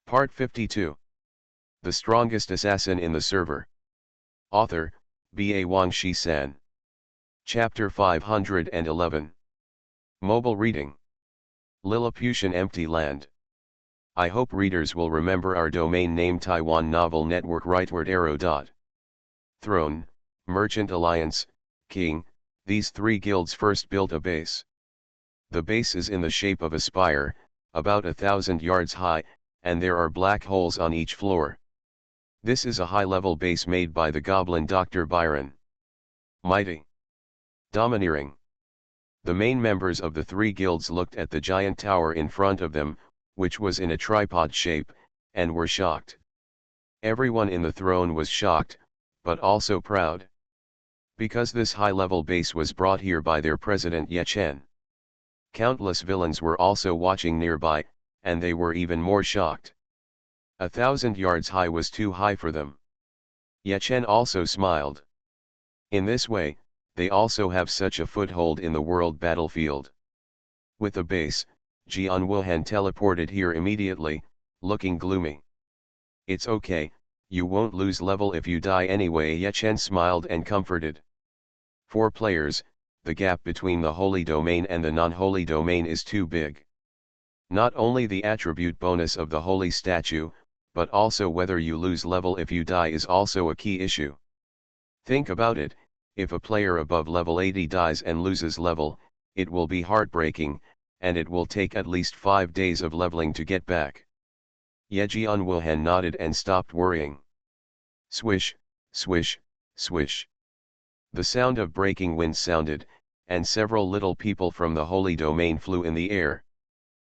Part 52. The strongest assassin in the server. Author, B.A. Wangshi-san. Chapter 511. Mobile reading. Lilliputian Empty Land. I hope readers will remember our domain name Taiwan Novel Network rightward arrow dot. Throne, Merchant Alliance, King, these three guilds first built a base. The base is in the shape of a spire, about 1,000 yards high, and there are black holes on each floor. This is a high-level base made by the goblin Dr. Byron. Mighty. Domineering. The main members of the three guilds looked at the giant tower in front of them, which was in a tripod shape, and were shocked. Everyone in the throne was shocked, but also proud. Because this high-level base was brought here by their president Ye Chen. Countless villains were also watching nearby, and they were even more shocked. 1,000 yards high was too high for them. Ye Chen also smiled. In this way, they also have such a foothold in the world battlefield. With the base, Jian Wuhan teleported here immediately, looking gloomy. It's okay, you won't lose level if you die anyway. Ye Chen smiled and comforted. For players, the gap between the holy domain and the non-holy domain is too big. Not only the attribute bonus of the holy statue, but also whether you lose level if you die is also a key issue. Think about it, if a player above level 80 dies and loses level, it will be heartbreaking, and it will take at least 5 days of leveling to get back. Ye Jian Wuhan nodded and stopped worrying. Swish, swish, swish. The sound of breaking wind sounded, and several little people from the holy domain flew in the air.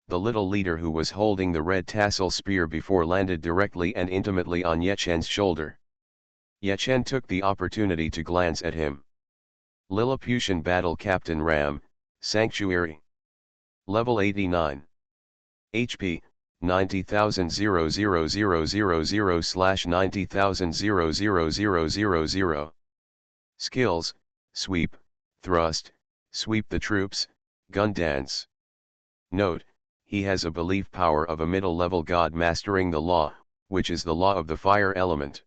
The little leader who was holding the red tassel spear before landed directly and intimately on Ye Chen's shoulder. Ye Chen took the opportunity to glance at him. Lilliputian Battle Captain Ram, Sanctuary. Level 89. HP, 90,000,000/90,000,000. Skills, Sweep, Thrust, Sweep the troops, Gun Dance. Note, he has a belief power of a middle-level god mastering the law, which is the law of the fire element.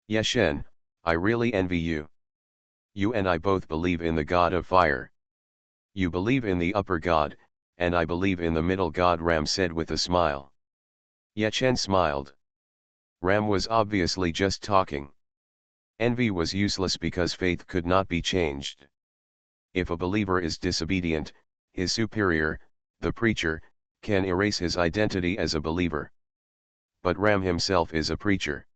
Ye Chen, I really envy you. You and I both believe in the god of fire. You believe in the upper god, and I believe in the middle god, Ram said with a smile. Ye Chen smiled. Ram was obviously just talking. Envy was useless because faith could not be changed. If a believer is disobedient, his superior, the preacher, can erase his identity as a believer. But Ram himself is a preacher.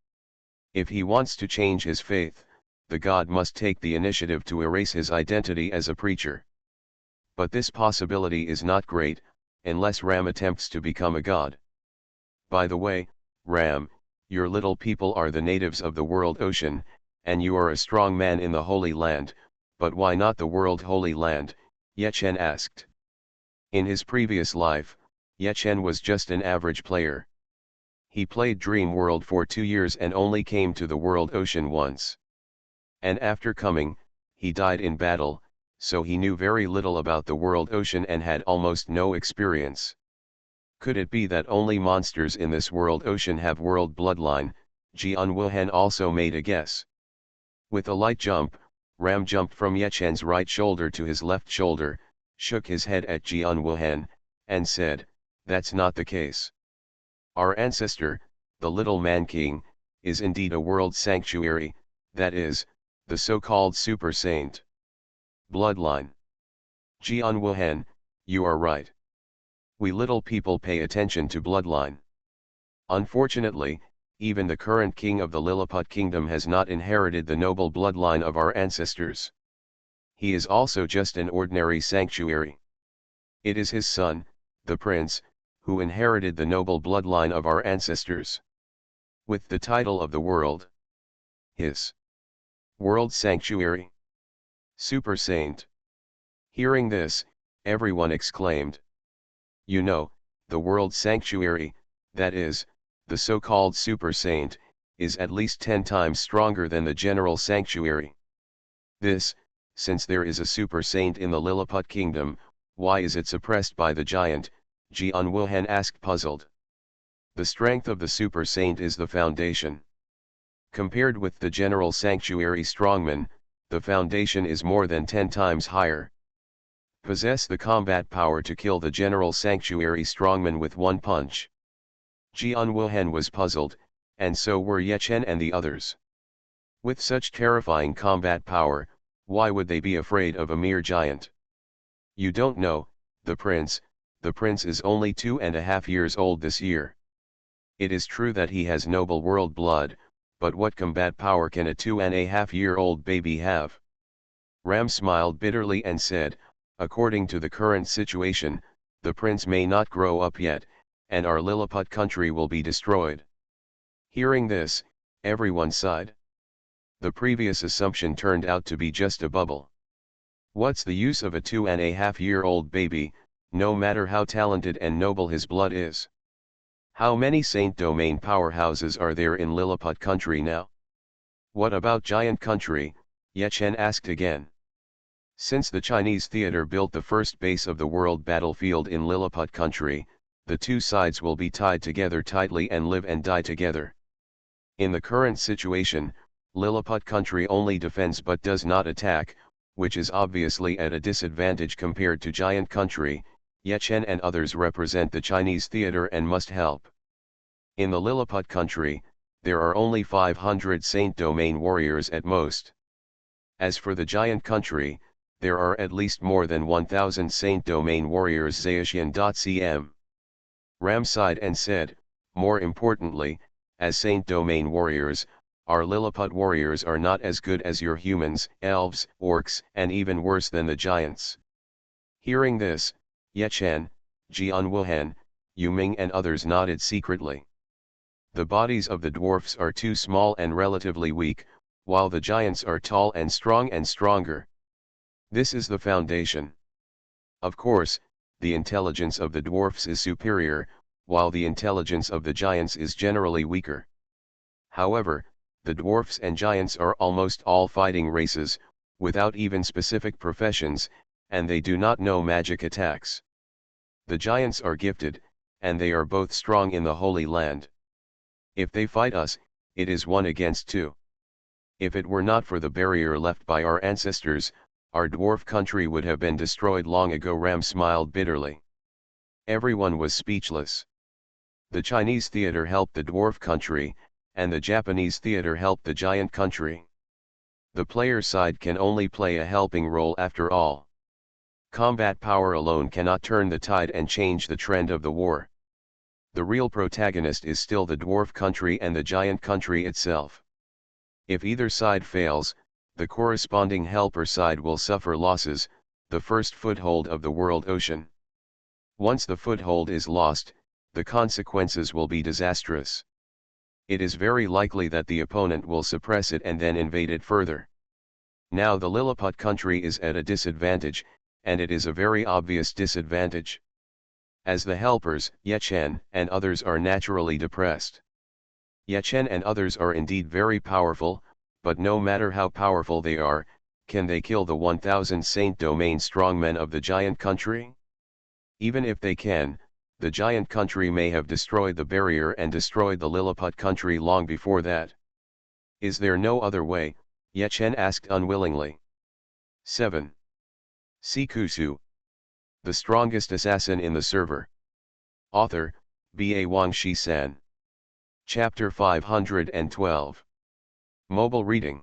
If he wants to change his faith, the god must take the initiative to erase his identity as a preacher. But this possibility is not great, unless Ram attempts to become a god. By the way, Ram, your little people are the natives of the world ocean, and you are a strong man in the Holy Land, but why not the world Holy Land? Ye Chen asked. In his previous life, Ye Chen was just an average player. He played Dream World for 2 years and only came to the world ocean once. And after coming, he died in battle, so he knew very little about the world ocean and had almost no experience. Could it be that only monsters in this world ocean have world bloodline? Jian Wuhan also made a guess. With a light jump, Ram jumped from Ye Chen's right shoulder to his left shoulder, shook his head at Jian Wuhan, and said, "That's not the case. Our ancestor, the little man king, is indeed a world sanctuary, that is, the so-called super saint. Bloodline. Jian Wuhan, you are right. We little people pay attention to bloodline. Unfortunately, even the current king of the Lilliput kingdom has not inherited the noble bloodline of our ancestors. He is also just an ordinary sanctuary. It is his son, the prince, who inherited the noble bloodline of our ancestors. With the title of the world. His world sanctuary. Super saint. Hearing this, everyone exclaimed. You know, the world sanctuary, that is, the so-called super saint, is at least 10 times stronger than the general sanctuary. This, since there is a super saint in the Lilliput kingdom, why is it suppressed by the giant? Jian Wuhan asked puzzled. The strength of the super saint is the foundation. Compared with the general sanctuary strongman, the foundation is more than 10 times higher. Possess the combat power to kill the general sanctuary strongman with one punch. Jian Wuhan was puzzled, and so were Ye Chen and the others. With such terrifying combat power, why would they be afraid of a mere giant? You don't know, the prince is only 2.5 years old this year. It is true that he has noble world blood, but what combat power can a 2.5-year-old baby have? Ram smiled bitterly and said, according to the current situation, the prince may not grow up yet, and our Lilliput country will be destroyed. Hearing this, everyone sighed. The previous assumption turned out to be just a bubble. What's the use of a 2.5-year-old baby, no matter how talented and noble his blood is? How many Saint Domain powerhouses are there in Lilliput country now? What about Giant country? Ye Chen asked again. Since the Chinese theater built the first base of the world battlefield in Lilliput country, the two sides will be tied together tightly and live and die together. In the current situation, Lilliput country only defends but does not attack, which is obviously at a disadvantage compared to Giant country. Ye Chen and others represent the Chinese theater and must help. In the Lilliput country, there are only 500 Saint Domain warriors at most. As for the Giant country, there are at least more than 1,000 Saint Domain warriors. Zaishian.cm. Ram sighed and said, more importantly, as Saint Domain warriors, our Lilliput warriors are not as good as your humans, elves, orcs, and even worse than the giants. Hearing this, Ye Chen, Jian Wuhan, Yu Ming and others nodded secretly. The bodies of the dwarfs are too small and relatively weak, while the giants are tall and strong and stronger. This is the foundation. Of course, the intelligence of the dwarfs is superior, while the intelligence of the giants is generally weaker. However, the dwarfs and giants are almost all fighting races, without even specific professions, and they do not know magic attacks. The giants are gifted, and they are both strong in the Holy Land. If they fight us, it is 1 against 2. If it were not for the barrier left by our ancestors, our dwarf country would have been destroyed long ago. Ram smiled bitterly. Everyone was speechless. The Chinese theater helped the dwarf country, and the Japanese theater helped the giant country. The player side can only play a helping role after all. Combat power alone cannot turn the tide and change the trend of the war. The real protagonist is still the dwarf country and the giant country itself. If either side fails, the corresponding helper side will suffer losses, the first foothold of the world ocean. Once the foothold is lost, the consequences will be disastrous. It is very likely that the opponent will suppress it and then invade it further. Now the Lilliput country is at a disadvantage, and it is a very obvious disadvantage. As the helpers, Ye Chen and others are naturally depressed. Ye Chen and others are indeed very powerful, but no matter how powerful they are, can they kill the 1,000 Saint Domain strongmen of the giant country? Even if they can, the giant country may have destroyed the barrier and destroyed the Lilliput country long before that. Is there no other way? Ye Chen asked unwillingly. 7. Sikusu. The strongest assassin in the server. Author, B.A. Wang Shi-san. Chapter 512. Mobile reading.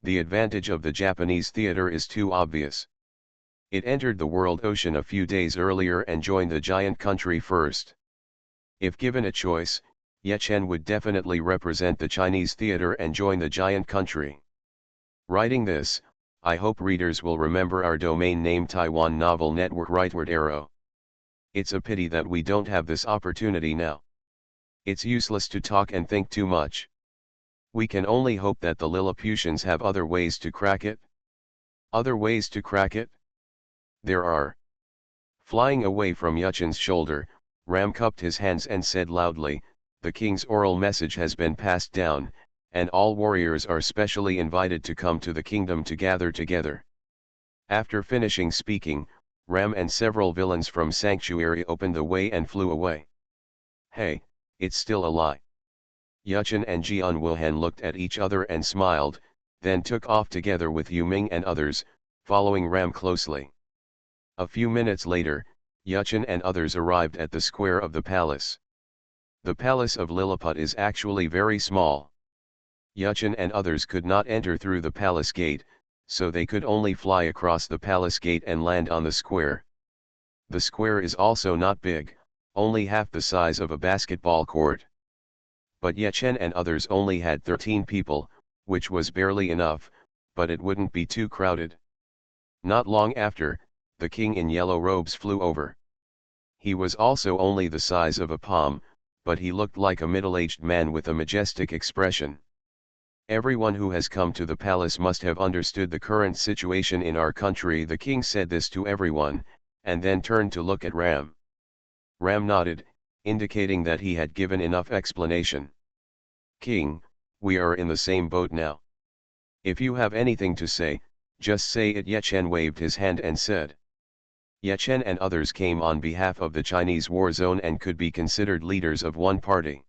The advantage of the Japanese theater is too obvious. It entered the world ocean a few days earlier and joined the giant country first. If given a choice, Ye Chen would definitely represent the Chinese theater and join the giant country. Writing this, I hope readers will remember our domain name Taiwan Novel Network Rightward Arrow. It's a pity that we don't have this opportunity now. It's useless to talk and think too much. We can only hope that the Lilliputians have other ways to crack it. Other ways to crack it? There are. Flying away from Yuchen's shoulder, Ram cupped his hands and said loudly, the king's oral message has been passed down, and all warriors are specially invited to come to the kingdom to gather together. After finishing speaking, Ram and several villains from Sanctuary opened the way and flew away. Hey, It's still a lie. Yuchen and Jian Wuhan looked at each other and smiled, then took off together with Yu Ming and others, following Ram closely. A few minutes later, Yuchen and others arrived at the square of the palace. The palace of Lilliput is actually very small. Yuchen and others could not enter through the palace gate, so they could only fly across the palace gate and land on the square. The square is also not big, only half the size of a basketball court. But Yuchen and others only had 13 people, which was barely enough, but it wouldn't be too crowded. Not long after, the king in yellow robes flew over. He was also only the size of a palm, but he looked like a middle-aged man with a majestic expression. Everyone who has come to the palace must have understood the current situation in our country. The king said this to everyone, and then turned to look at Ram. Ram nodded, indicating that he had given enough explanation. King, we are in the same boat now. If you have anything to say, just say it. Yuchen waved his hand and said. Yuchen and others came on behalf of the Chinese war zone and could be considered leaders of one party.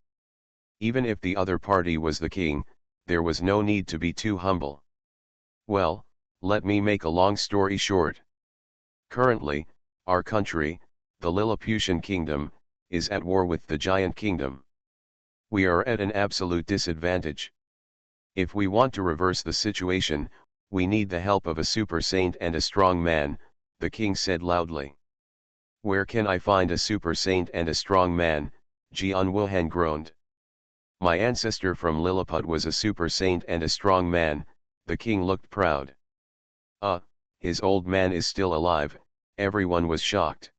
Even if the other party was the king, there was no need to be too humble. Well, let me make a long story short. Currently, our country, the Lilliputian kingdom, is at war with the giant kingdom. We are at an absolute disadvantage. If we want to reverse the situation, we need the help of a super saint and a strong man, the king said loudly. Where can I find a super saint and a strong man? Jian Wuhan groaned. My ancestor from Lilliput was a super saint and a strong man, the king looked proud. His old man is still alive, everyone was shocked.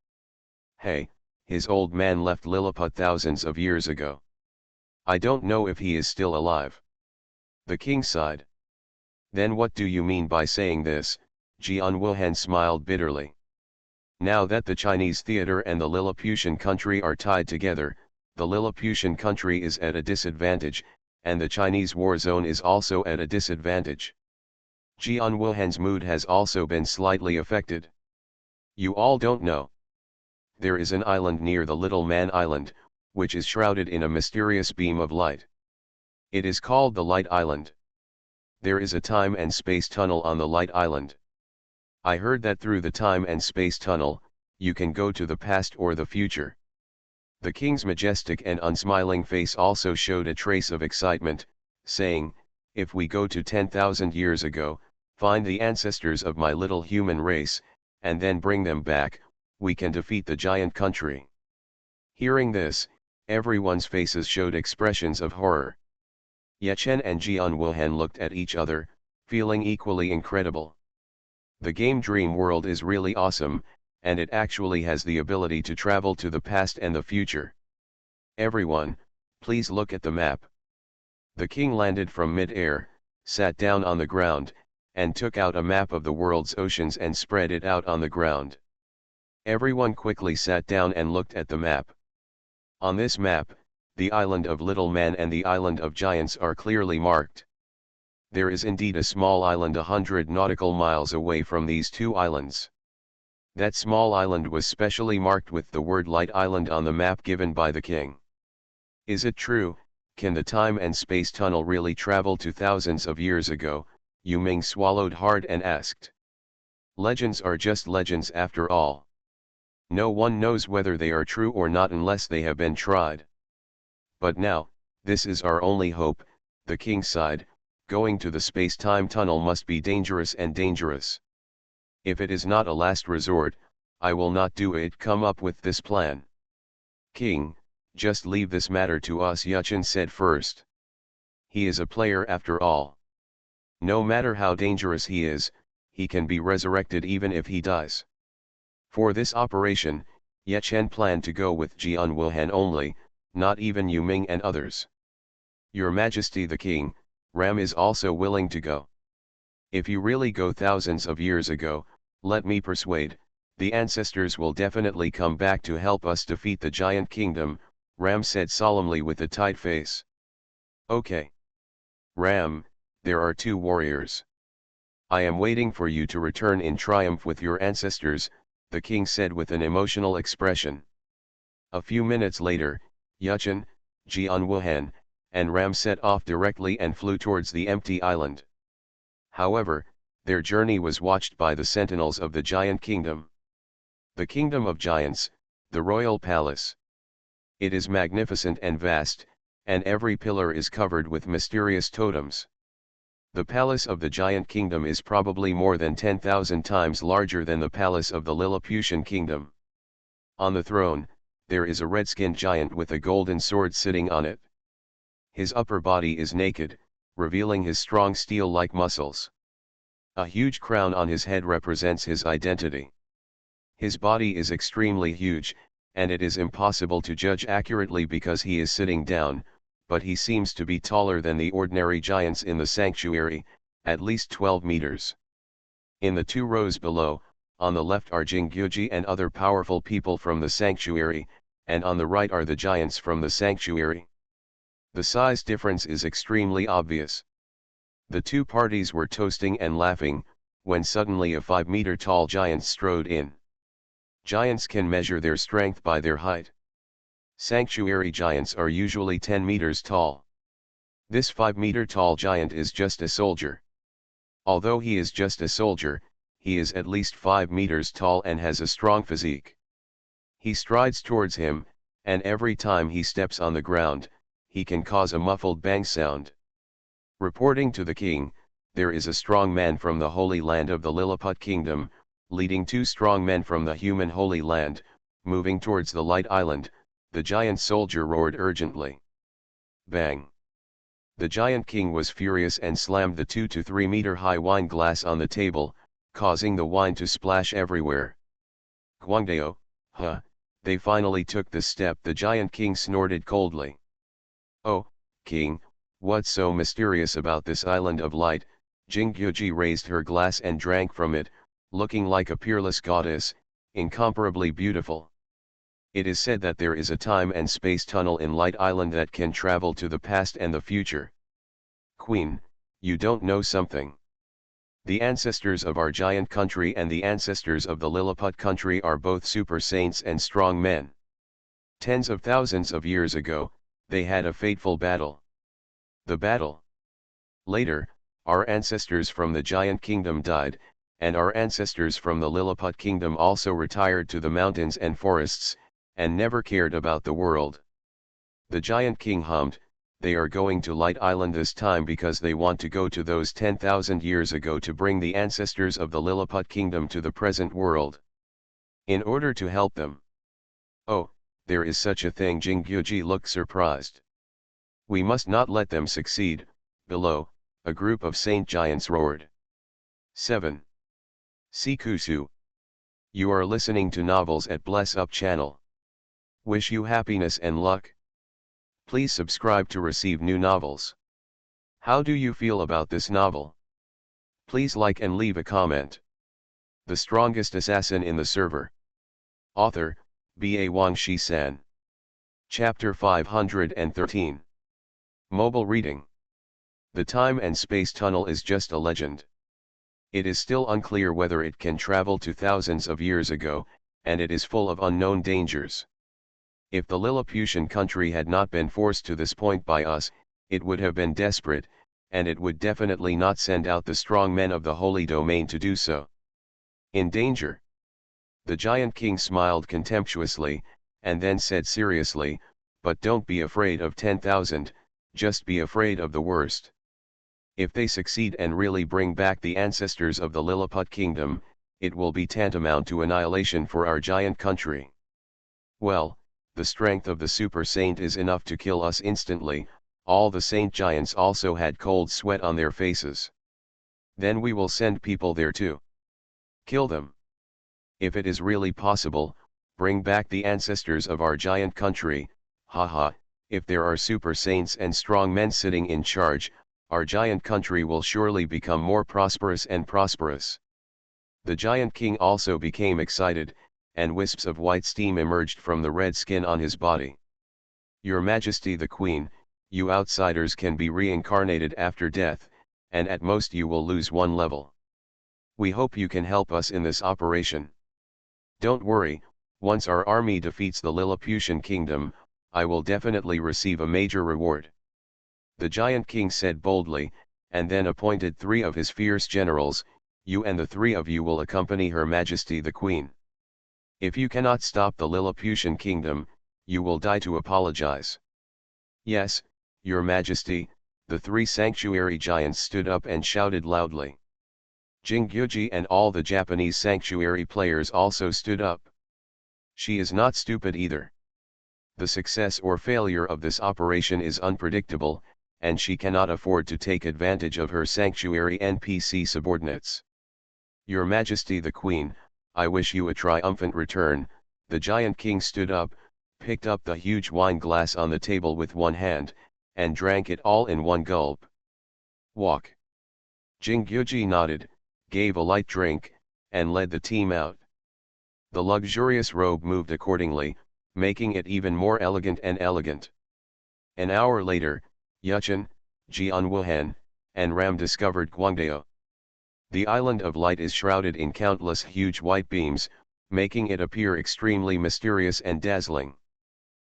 Hey, his old man left Lilliput thousands of years ago. I don't know if he is still alive. The king sighed. Then what do you mean by saying this? Jian Wuhan smiled bitterly. Now that the Chinese theater and the Lilliputian country are tied together, the Lilliputian country is at a disadvantage, and the Chinese war zone is also at a disadvantage. Jian Wuhan's mood has also been slightly affected. You all don't know. There is an island near the Little Man Island, which is shrouded in a mysterious beam of light. It is called the Light Island. There is a time and space tunnel on the Light Island. I heard that through the time and space tunnel, you can go to the past or the future. The king's majestic and unsmiling face also showed a trace of excitement, saying, if we go to 10,000 years ago, find the ancestors of my little human race, and then bring them back, we can defeat the giant country. Hearing this, everyone's faces showed expressions of horror. Yuchen and Jian Wuhan looked at each other, feeling equally incredible. The game Dream World is really awesome, and it actually has the ability to travel to the past and the future. Everyone, please look at the map. The king landed from mid-air, sat down on the ground, and took out a map of the world's oceans and spread it out on the ground. Everyone quickly sat down and looked at the map. On this map, the island of Little Man and the island of Giants are clearly marked. There is indeed a small island 100 nautical miles away from these two islands. That small island was specially marked with the word Light Island on the map given by the king. Is it true? Can the time and space tunnel really travel to thousands of years ago? Yu Ming swallowed hard and asked. Legends are just legends after all. No one knows whether they are true or not unless they have been tried. But now, this is our only hope, the king sighed. Going to the space-time tunnel must be dangerous and dangerous. If it is not a last resort, I will not do it. Come up with this plan. King, just leave this matter to us, Yuchen said first. He is a player after all. No matter how dangerous he is, he can be resurrected even if he dies. For this operation, Yuchen planned to go with Jian Wuhan only, not even Yu Ming and others. Your Majesty the King, Ram is also willing to go. If you really go thousands of years ago, let me persuade, the ancestors will definitely come back to help us defeat the giant kingdom, Ram said solemnly with a tight face. Okay. Ram, there are two warriors. I am waiting for you to return in triumph with your ancestors, the king said with an emotional expression. A few minutes later, Yuchen, Jian Wuhan, and Ram set off directly and flew towards the empty island. However, their journey was watched by the sentinels of the giant kingdom. The kingdom of giants, the royal palace. It is magnificent and vast, and every pillar is covered with mysterious totems. The palace of the giant kingdom is probably more than 10,000 times larger than the palace of the Lilliputian kingdom. On the throne, there is a red-skinned giant with a golden sword sitting on it. His upper body is naked, revealing his strong steel-like muscles. A huge crown on his head represents his identity. His body is extremely huge, and it is impossible to judge accurately because he is sitting down, but he seems to be taller than the ordinary giants in the sanctuary, at least 12 meters. In the 2 rows below, on the left are Jinggyuji and other powerful people from the sanctuary, and on the right are the giants from the sanctuary. The size difference is extremely obvious. The 2 parties were toasting and laughing, when suddenly a 5-meter-tall giant strode in. Giants can measure their strength by their height. Sanctuary giants are usually 10 meters tall. This 5-meter-tall giant is just a soldier. Although he is just a soldier, he is at least 5 meters tall and has a strong physique. He strides towards him, and every time he steps on the ground, he can cause a muffled bang sound. Reporting to the king, there is a strong man from the Holy Land of the Lilliput Kingdom, leading 2 strong men from the human Holy Land, moving towards the light island. The giant soldier roared urgently. Bang! The giant king was furious and slammed the 2 to 3 meter high wine glass on the table, causing the wine to splash everywhere. Guangdao, huh, they finally took the step, the giant king snorted coldly. Oh, king, what's so mysterious about this island of light? Jinggyuji raised her glass and drank from it, looking like a peerless goddess, incomparably beautiful. It is said that there is a time and space tunnel in Light Island that can travel to the past and the future. Queen, you don't know something. The ancestors of our giant country and the ancestors of the Lilliput country are both super saints and strong men. Tens of thousands of years ago, they had a fateful battle. The battle. Later, our ancestors from the giant kingdom died, and our ancestors from the Lilliput kingdom also retired to the mountains and forests, and never cared about the world. The giant king hummed, they are going to Light Island this time because they want to go to those 10,000 years ago to bring the ancestors of the Lilliput kingdom to the present world. In order to help them. Oh, there is such a thing. Jinggyuji looked surprised. We must not let them succeed. Below, a group of saint giants roared. 7. Sikusu. You are listening to novels at Bless Up channel. Wish you happiness and luck. Please subscribe to receive new novels. How do you feel about this novel? Please like and leave a comment. The strongest assassin in the server. Author, B.A. Wang Shi-san. Chapter 513. Mobile reading. The time and space tunnel is just a legend. It is still unclear whether it can travel to thousands of years ago, and it is full of unknown dangers. If the Lilliputian country had not been forced to this point by us, it would have been desperate, and it would definitely not send out the strong men of the Holy Domain to do so. In danger. The giant king smiled contemptuously, and then said seriously, but don't be afraid of 10,000, just be afraid of the worst. If they succeed and really bring back the ancestors of the Lilliput kingdom, it will be tantamount to annihilation for our giant country. Well, the strength of the super saint is enough to kill us instantly. All the saint giants also had cold sweat on their faces. Then we will send people there to kill them. If it is really possible, bring back the ancestors of our giant country. Haha, if there are super saints and strong men sitting in charge, our giant country will surely become more prosperous and prosperous. The giant king also became excited, and wisps of white steam emerged from the red skin on his body. Your Majesty the Queen, you outsiders can be reincarnated after death, and at most you will lose 1 level. We hope you can help us in this operation. Don't worry, once our army defeats the Lilliputian kingdom, I will definitely receive a major reward. The Giant King said boldly, and then appointed 3 of his fierce generals. You and the 3 of you will accompany Her Majesty the Queen. If you cannot stop the Lilliputian kingdom, you will die to apologize. Yes, Your Majesty. The 3 sanctuary giants stood up and shouted loudly. Jingyuji and all the Japanese sanctuary players also stood up. She is not stupid either. The success or failure of this operation is unpredictable, and she cannot afford to take advantage of her sanctuary NPC subordinates. Your Majesty the Queen, I wish you a triumphant return. The Giant King stood up, picked up the huge wine glass on the table with one hand, and drank it all in one gulp. Walk. Jingyuji nodded, gave a light drink, and led the team out. The luxurious robe moved accordingly, making it even more elegant and elegant. An hour later, Yuchen, Jianwuhan, and Ram discovered Guangdao. The island of light is shrouded in countless huge white beams, making it appear extremely mysterious and dazzling.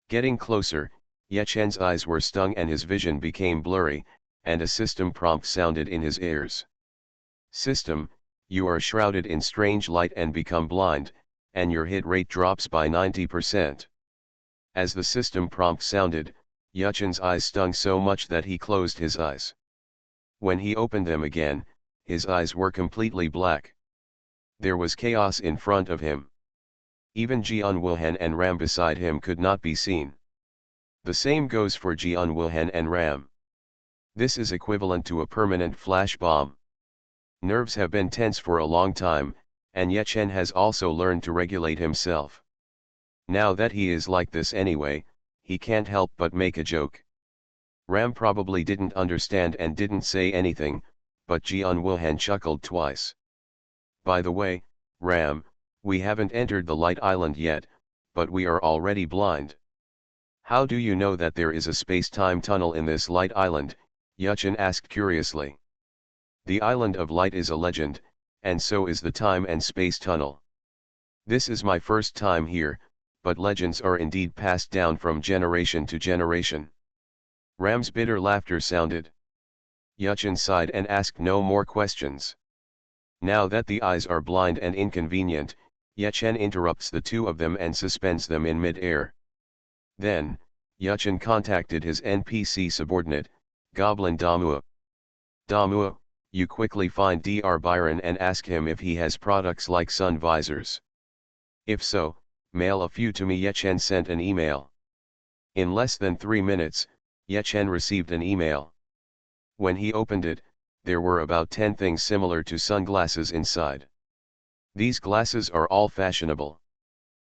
Getting closer, Yechen's eyes were stung and his vision became blurry, and a system prompt sounded in his ears. System, you are shrouded in strange light and become blind, and your hit rate drops by 90%. As the system prompt sounded, Yuchen's eyes stung so much that he closed his eyes. When he opened them again, his eyes were completely black. There was chaos in front of him. Even Jianwuhan and Ram beside him could not be seen. The same goes for Jianwuhan and Ram. This is equivalent to a permanent flash bomb. Nerves have been tense for a long time, and Yechen has also learned to regulate himself. Now that he is like this anyway, he can't help but make a joke. Ram probably didn't understand and didn't say anything, but Jianwuhan chuckled twice. By the way, Ram, we haven't entered the Light Island yet, but we are already blind. How do you know that there is a space-time tunnel in this Light Island? Yuchen asked curiously. The Island of Light is a legend, and so is the Time and Space Tunnel. This is my first time here, but legends are indeed passed down from generation to generation. Ram's bitter laughter sounded. Yuchen sighed and asked no more questions. Now that the eyes are blind and inconvenient, Yechen interrupts the 2 of them and suspends them in mid-air. Then, Yuchen contacted his NPC subordinate, Goblin Damua. Damua, you quickly find Dr. Byron and ask him if he has products like sun visors. If so, mail a few to me. Yechen sent an email. In less than 3 minutes, Yechen received an email. When he opened it, there were about 10 things similar to sunglasses inside. These glasses are all fashionable.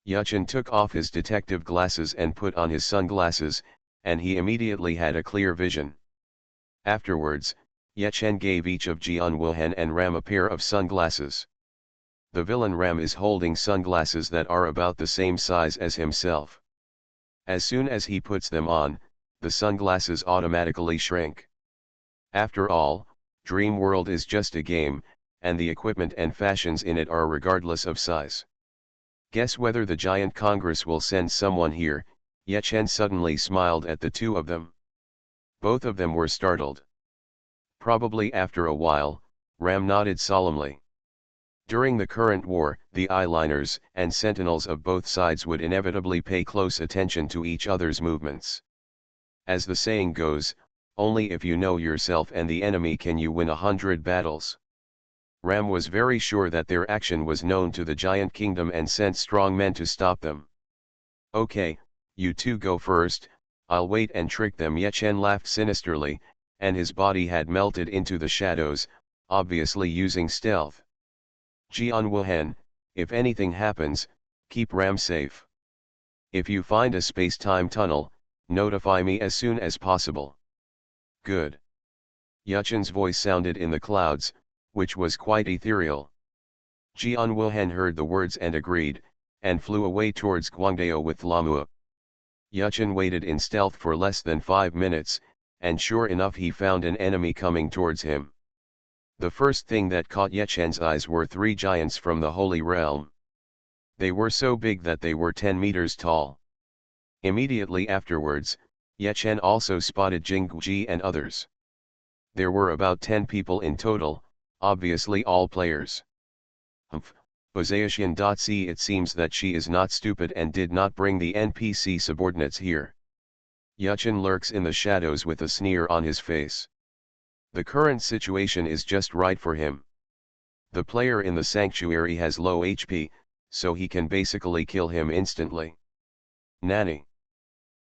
Yuchen took off his detective glasses and put on his sunglasses, and he immediately had a clear vision. Afterwards, Yechen gave each of Jianwuhan and Ram a pair of sunglasses. The villain Ram is holding sunglasses that are about the same size as himself. As soon as he puts them on, the sunglasses automatically shrink. After all, Dream World is just a game, and the equipment and fashions in it are regardless of size. Guess whether the Giant Congress will send someone here? Yechen suddenly smiled at the 2 of them. Both of them were startled. Probably after a while, Ram nodded solemnly. During the current war, the eyeliners and sentinels of both sides would inevitably pay close attention to each other's movements. As the saying goes, only if you know yourself and the enemy can you win 100 battles. Ram was very sure that their action was known to the Giant Kingdom and sent strong men to stop them. Okay, you 2 go first, I'll wait and trick them. Yechen laughed sinisterly, and his body had melted into the shadows, obviously using stealth. Jianwuhan, if anything happens, keep Ram safe. If you find a space-time tunnel, notify me as soon as possible. Good. Yuchen's voice sounded in the clouds, which was quite ethereal. Jianwuhan heard the words and agreed, and flew away towards Guangdao with Lamua. Yuchen waited in stealth for less than 5 minutes, and sure enough he found an enemy coming towards him. The first thing that caught Yechen's eyes were 3 giants from the Holy Realm. They were so big that they were 10 meters tall. Immediately afterwards, Ye Chen also spotted Jing Guji and others. There were about 10 people in total, obviously all players. Humph, Ozaishian.c. It seems that she is not stupid and did not bring the NPC subordinates here. Ye Chen lurks in the shadows with a sneer on his face. The current situation is just right for him. The player in the sanctuary has low HP, so he can basically kill him instantly. Nanny.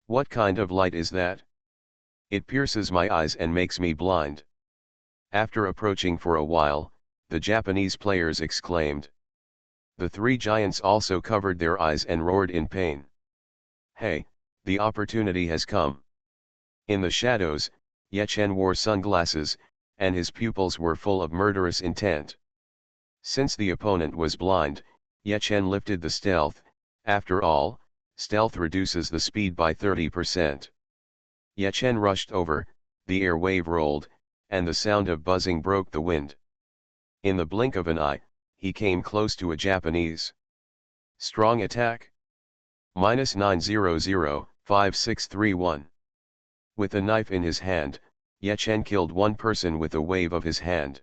What kind of light is that? It pierces my eyes and makes me blind. After approaching for a while, the Japanese players exclaimed. The three giants also covered their eyes and roared in pain. Hey, the opportunity has come. In the shadows, Ye Chen wore sunglasses, and his pupils were full of murderous intent. Since the opponent was blind, Ye Chen lifted the stealth. After all, stealth reduces the speed by 30%. Ye Chen rushed over, the air wave rolled, and the sound of buzzing broke the wind. In the blink of an eye, he came close to a Japanese. Strong attack. -900, 5631. With a knife in his hand, Ye Chen killed one person with a wave of his hand.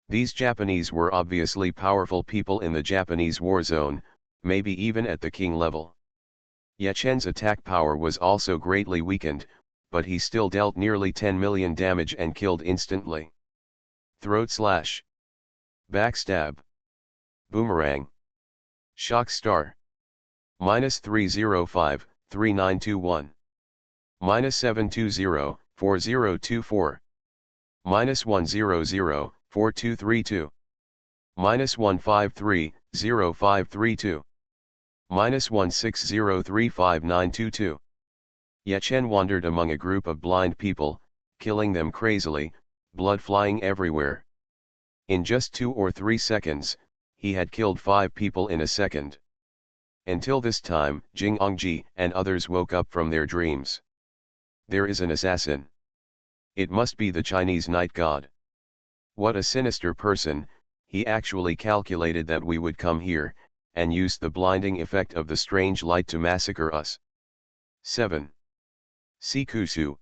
These Japanese were obviously powerful people in the Japanese war zone, maybe even at the king level. Ye Chen's attack power was also greatly weakened, but he still dealt nearly 10 million damage and killed instantly. Throat slash. Backstab. Boomerang. Shock star. -305, 3921. -720, 4024. -100, 4232. -153, 0532. -160, 35922. Ye Chen wandered among a group of blind people, killing them crazily, blood flying everywhere. In just 2 or 3 seconds, he had killed 5 people in a second. Until this time, Jing Ongji and others woke up from their dreams. There is an assassin. It must be the Chinese night god. What a sinister person, he actually calculated that we would come here, and used the blinding effect of the strange light to massacre us. 7. Sikusu.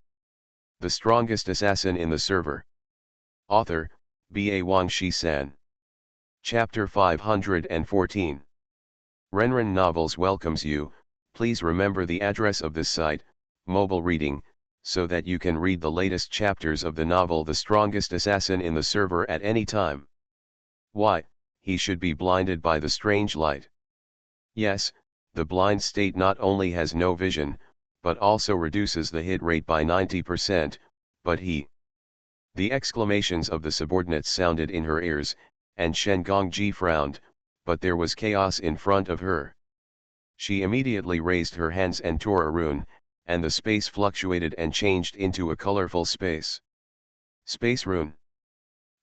The strongest assassin in the server. Author, B.A. Wang Shi-san. Chapter 514. Renren Novels welcomes you. Please remember the address of this site, mobile reading, so that you can read the latest chapters of the novel The Strongest Assassin in the Server at any time. Why, he should be blinded by the strange light. Yes, the blind state not only has no vision, but also reduces the hit rate by 90%, but he... The exclamations of the subordinates sounded in her ears, and Shen Gongji frowned, but there was chaos in front of her. She immediately raised her hands and tore a rune, and the space fluctuated and changed into a colorful space. Space rune.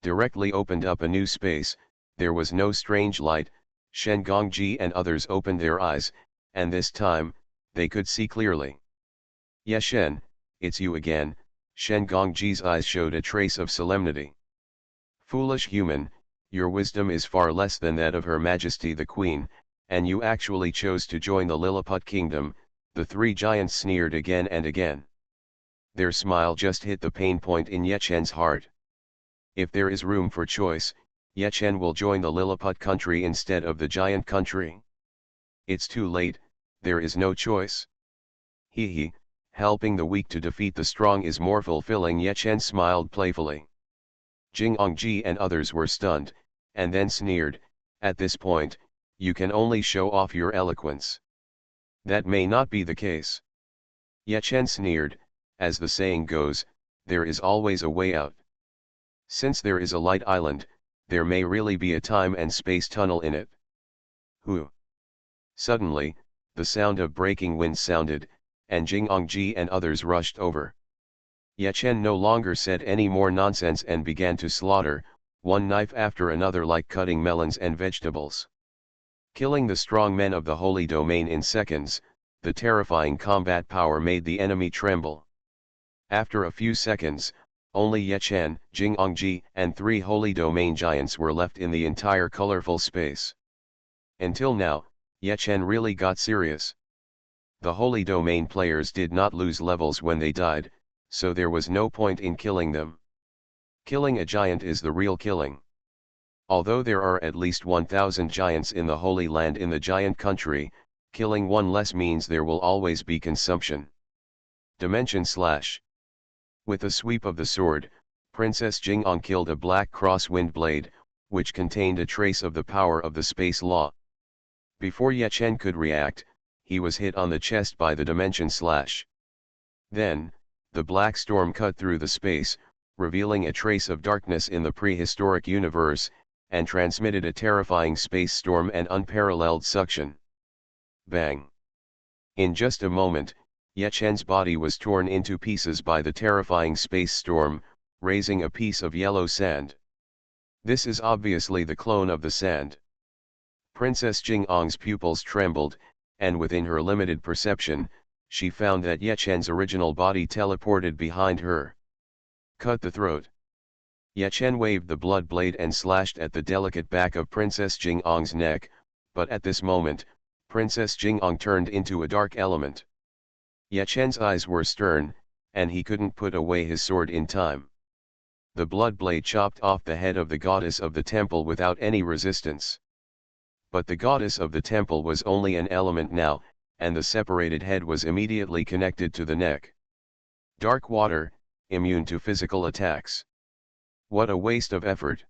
Directly opened up a new space. There was no strange light. Shen Gongji and others opened their eyes, and this time, they could see clearly. Ye Shen, it's you again. Shen Gongji's eyes showed a trace of solemnity. Foolish human, your wisdom is far less than that of Her Majesty the Queen, and you actually chose to join the Lilliput Kingdom. The three giants sneered again and again. Their smile just hit the pain point in Ye Chen's heart. If there is room for choice, Ye Chen will join the Lilliput country instead of the giant country. It's too late, there is no choice. Hee, helping the weak to defeat the strong is more fulfilling. Ye Chen smiled playfully. Jing Ongji and others were stunned, and then sneered. At this point, you can only show off your eloquence. That may not be the case. Ye Chen sneered, as the saying goes, there is always a way out. Since there is a light island, there may really be a time and space tunnel in it. Who? Suddenly, the sound of breaking wind sounded, and Jing Ongji and others rushed over. Ye Chen no longer said any more nonsense and began to slaughter, one knife after another like cutting melons and vegetables. Killing the strong men of the Holy Domain in seconds, the terrifying combat power made the enemy tremble. After a few seconds, only Ye Chen, Jing Ongji, and 3 Holy Domain giants were left in the entire colorful space. Until now, Ye Chen really got serious. The Holy Domain players did not lose levels when they died, so there was no point in killing them. Killing a giant is the real killing. Although there are at least 1,000 giants in the Holy Land in the giant country, killing one less means there will always be consumption. Dimension Slash. With a sweep of the sword, Princess Jing'ong killed a black crosswind blade, which contained a trace of the power of the space law. Before Ye Chen could react, he was hit on the chest by the Dimension Slash. Then, the black storm cut through the space, revealing a trace of darkness in the prehistoric universe, and transmitted a terrifying space storm and unparalleled suction. Bang! In just a moment, Ye Chen's body was torn into pieces by the terrifying space storm, raising a piece of yellow sand. This is obviously the clone of the sand. Princess Jing'ong's pupils trembled, and within her limited perception, she found that Ye Chen's original body teleported behind her. Cut the throat. Ye Chen waved the blood blade and slashed at the delicate back of Princess Jing'ong's neck, but at this moment, Princess Jing'ong turned into a dark element. Ye Chen's eyes were stern, and he couldn't put away his sword in time. The blood blade chopped off the head of the goddess of the temple without any resistance. But the goddess of the temple was only an element now, and the separated head was immediately connected to the neck. Dark water, immune to physical attacks. What a waste of effort.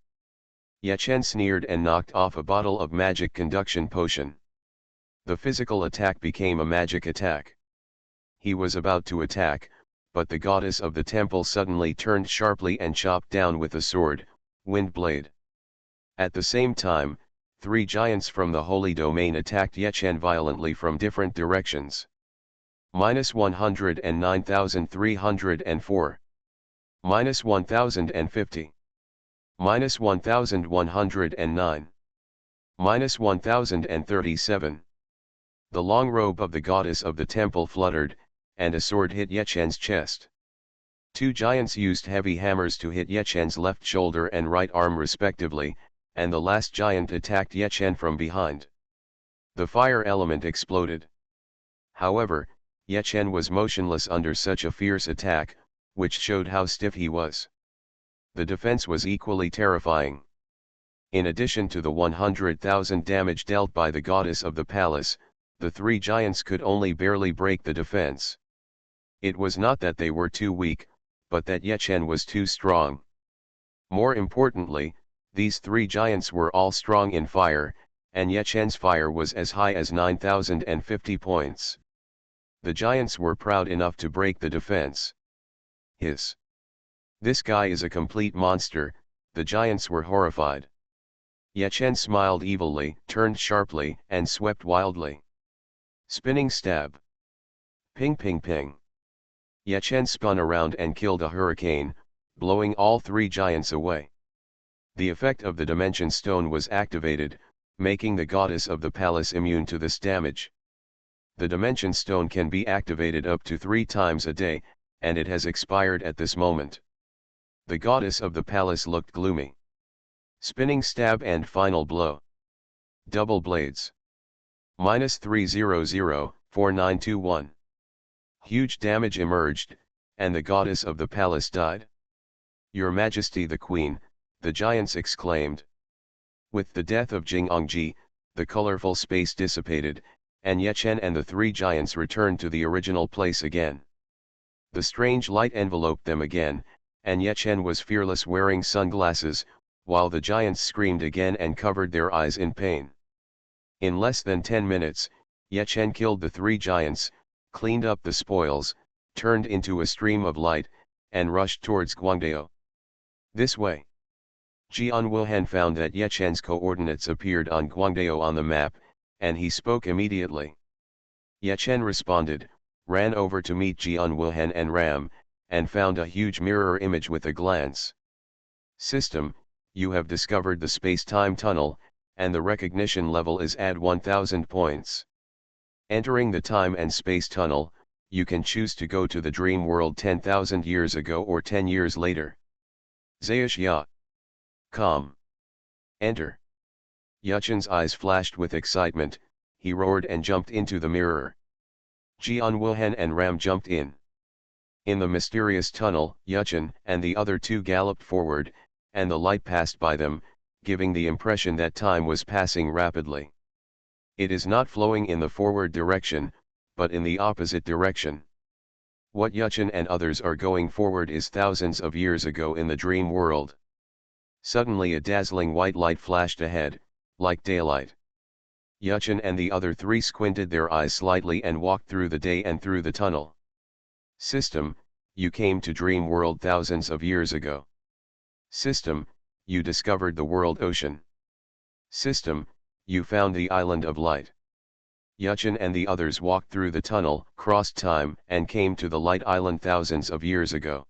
Ye Chen sneered and knocked off a bottle of magic conduction potion. The physical attack became a magic attack. He was about to attack, but the goddess of the temple suddenly turned sharply and chopped down with a sword, wind blade. At the same time, 3 giants from the Holy Domain attacked Ye Chen violently from different directions. -109,304. -1,050. -1,109. -1,037. The long robe of the goddess of the temple fluttered, and a sword hit Ye Chen's chest. 2 giants used heavy hammers to hit Ye Chen's left shoulder and right arm respectively, and the last giant attacked Ye Chen from behind. The fire element exploded. However, Ye Chen was motionless under such a fierce attack, which showed how stiff he was. The defense was equally terrifying. In addition to the 100,000 damage dealt by the goddess of the palace, the 3 giants could only barely break the defense. It was not that they were too weak, but that Ye Chen was too strong. More importantly, these 3 giants were all strong in fire, and Ye Chen's fire was as high as 9,050 points. The giants were proud enough to break the defense. Hiss! This guy is a complete monster, the giants were horrified. Ye Chen smiled evilly, turned sharply, and swept wildly. Spinning stab. Ping ping ping. Ye Chen spun around and killed a hurricane, blowing all 3 giants away. The effect of the Dimension Stone was activated, making the goddess of the palace immune to this damage. The Dimension Stone can be activated up to 3 times a day, and it has expired at this moment. The goddess of the palace looked gloomy. Spinning stab and final blow. Double blades. -300, 4921. Huge damage emerged, and the goddess of the palace died. Your Majesty the Queen, the giants exclaimed. With the death of Jing'ongji, the colorful space dissipated, and Ye Chen and the 3 giants returned to the original place again. The strange light enveloped them again, and Ye Chen was fearless wearing sunglasses, while the giants screamed again and covered their eyes in pain. In less than 10 minutes, Ye Chen killed the 3 giants, cleaned up the spoils, turned into a stream of light, and rushed towards Guangdao. This way. Jian Wuhan found that Ye Chen's coordinates appeared on Guangdao on the map, and he spoke immediately. Ye Chen responded, ran over to meet Jian Wuhan and Ram, and found a huge mirror image with a glance. System, you have discovered the space-time tunnel, and the recognition level is at 1000 points. Entering the time and space tunnel, you can choose to go to the dream world 10,000 years ago or 10 years later. Zaish ya. Calm. Enter. Ye Chen's eyes flashed with excitement, he roared and jumped into the mirror. Jian Wuhan and Ram jumped in. In the mysterious tunnel, Yuchen and the other two galloped forward, and the light passed by them, giving the impression that time was passing rapidly. It is not flowing in the forward direction, but in the opposite direction. What Yuchen and others are going forward is thousands of years ago in the dream world. Suddenly a dazzling white light flashed ahead, like daylight. Yuchen and the other three squinted their eyes slightly and walked through the day and through the tunnel. System, you came to dream world thousands of years ago. System, you discovered the world ocean. System, you found the island of light. Yuchen and the others walked through the tunnel, crossed time, and came to the light island thousands of years ago.